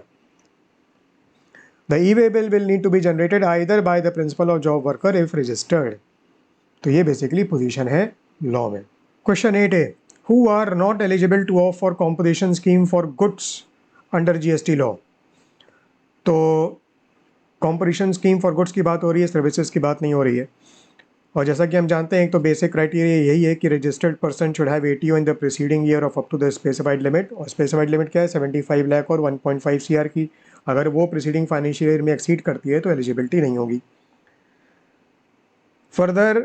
The e-waybill will need to be generated either by the principal or job worker if registered. तो ये basically position है law में। Question 8A, who are not eligible to opt for composition scheme for goods under GST law? तो composition scheme for goods की बात हो रही है, सर्विसेज की बात नहीं हो रही है। और जैसा कि हम जानते हैं, एक तो बेसिक क्राइटेरिया यही है कि registered person should have ATO in the preceding year of up to the specified limit. और स्पेसिफाइड लिमिट क्या है? 75 लाख और 1.5 CR की। अगर वो प्रीसीडिंग फाइनेंशियल ईयर में एक्सीड करती है तो एलिजिबिलिटी नहीं होगी। फर्दर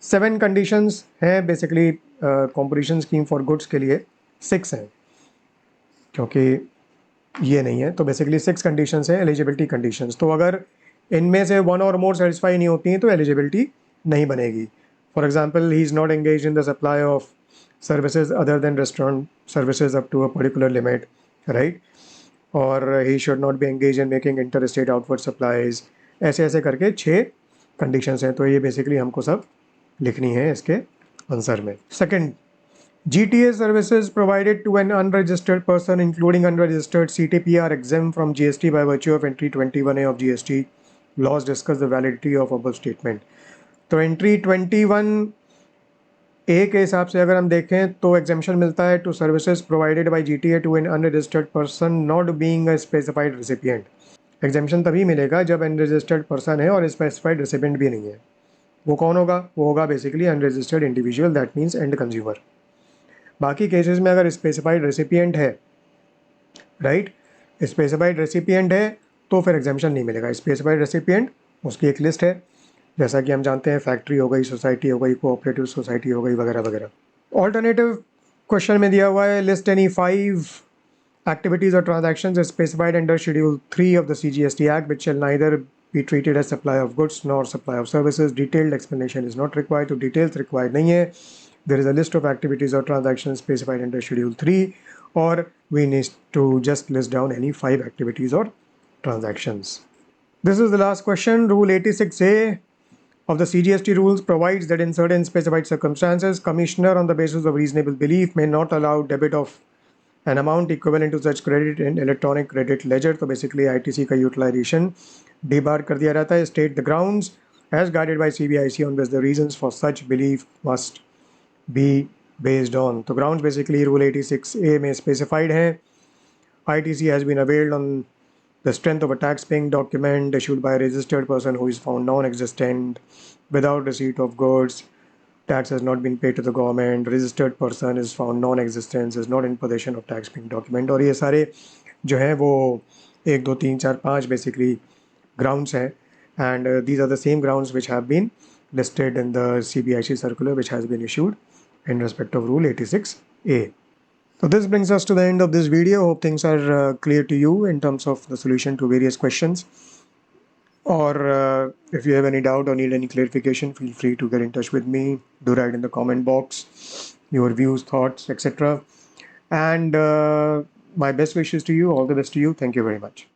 7 कंडीशंस हैं basically competition scheme for goods के लिए, 6 हैं क्योंकि ये नहीं है, तो बेसिकली 6 कंडीशंस हैं एलिजिबिलिटी कंडीशंस। तो अगर इनमें से 1 और मोर सेटिस्फाई नहीं होती हैं तो एलिजिबिलिटी नहीं बनेगी। For example, he is not engage in the supply of services other than restaurant services up to a particular limit, right, और he should not be engage in making inter state outward supplies. ऐसे ऐसे करके 6 conditions हैं, तो ये basically हमको सब लिखनी है इसके आंसर में। Second, GTA services provided to an unregistered person, including unregistered CTP, are exempt from GST by virtue of entry 21A of GST laws. Discuss the validity of above statement. तो entry 21A के हिसाब से अगर हम देखें तो exemption मिलता है to services provided by GTA to an unregistered person not being a specified recipient. Exemption तभी मिलेगा जब अनरजिस्टर्ड पर्सन है और स्पेसिफाइड रेसिपिएंट भी नहीं है। वो कौन होगा? वो होगा basically unregistered individual, that means and consumer. बाकी केसेस में अगर स्पेसिफाइड रेसिपिएंट है, राइट, स्पेसिफाइड रेसिपिएंट है तो फिर एग्जामेशन नहीं मिलेगा। स्पेसिफाइड रेसिपिएंट उसकी एक लिस्ट है, जैसा कि हम जानते हैं फैक्ट्री हो गई, सोसाइटी हो गई, कोऑपरेटिव सोसाइटी हो गई, वगैरह वगैरह। ऑल्टरनेटिव क्वेश्चन में दिया हुआ है list any 5 activities or transactions is specified under Schedule 3 of the CGST Act which shall neither be treated as supply of goods nor supply of services. Detailed explanation is not required, तो details required नहीं है. There is a list of activities or transactions specified under Schedule 3, or we need to just list down any 5 activities or transactions. This is the last question. Rule 86A of the CGST rules provides that in certain specified circumstances, Commissioner on the basis of reasonable belief may not allow debit of an amount equivalent to such credit in electronic credit ledger. तो basically ITC का utilization debarred कर दिया जाता है. State the grounds as guided by CBIC on which the reasons for such belief must be based on. तो grounds basically Rule 86A में specified हैं. ITC has been availed on the strength of a tax-paying document issued by a registered person who is found non-existent without receipt of goods. Tax has not been paid to the government. Registered person is found non-existent, is not in possession of tax-paying document. और ये सारे जो हैं वो 1, 2, 3, 4, 5 basically grounds हैं, and these are the same grounds which have been listed in the CBIC circular which has been issued in respect of Rule 86A. So this brings us to the end of this video. Hope things are clear to you in terms of the solution to various questions. Or if you have any doubt or need any clarification, feel free to get in touch with me. Do write in the comment box your views, thoughts, etc. And my best wishes to you. All the best to you. Thank you very much.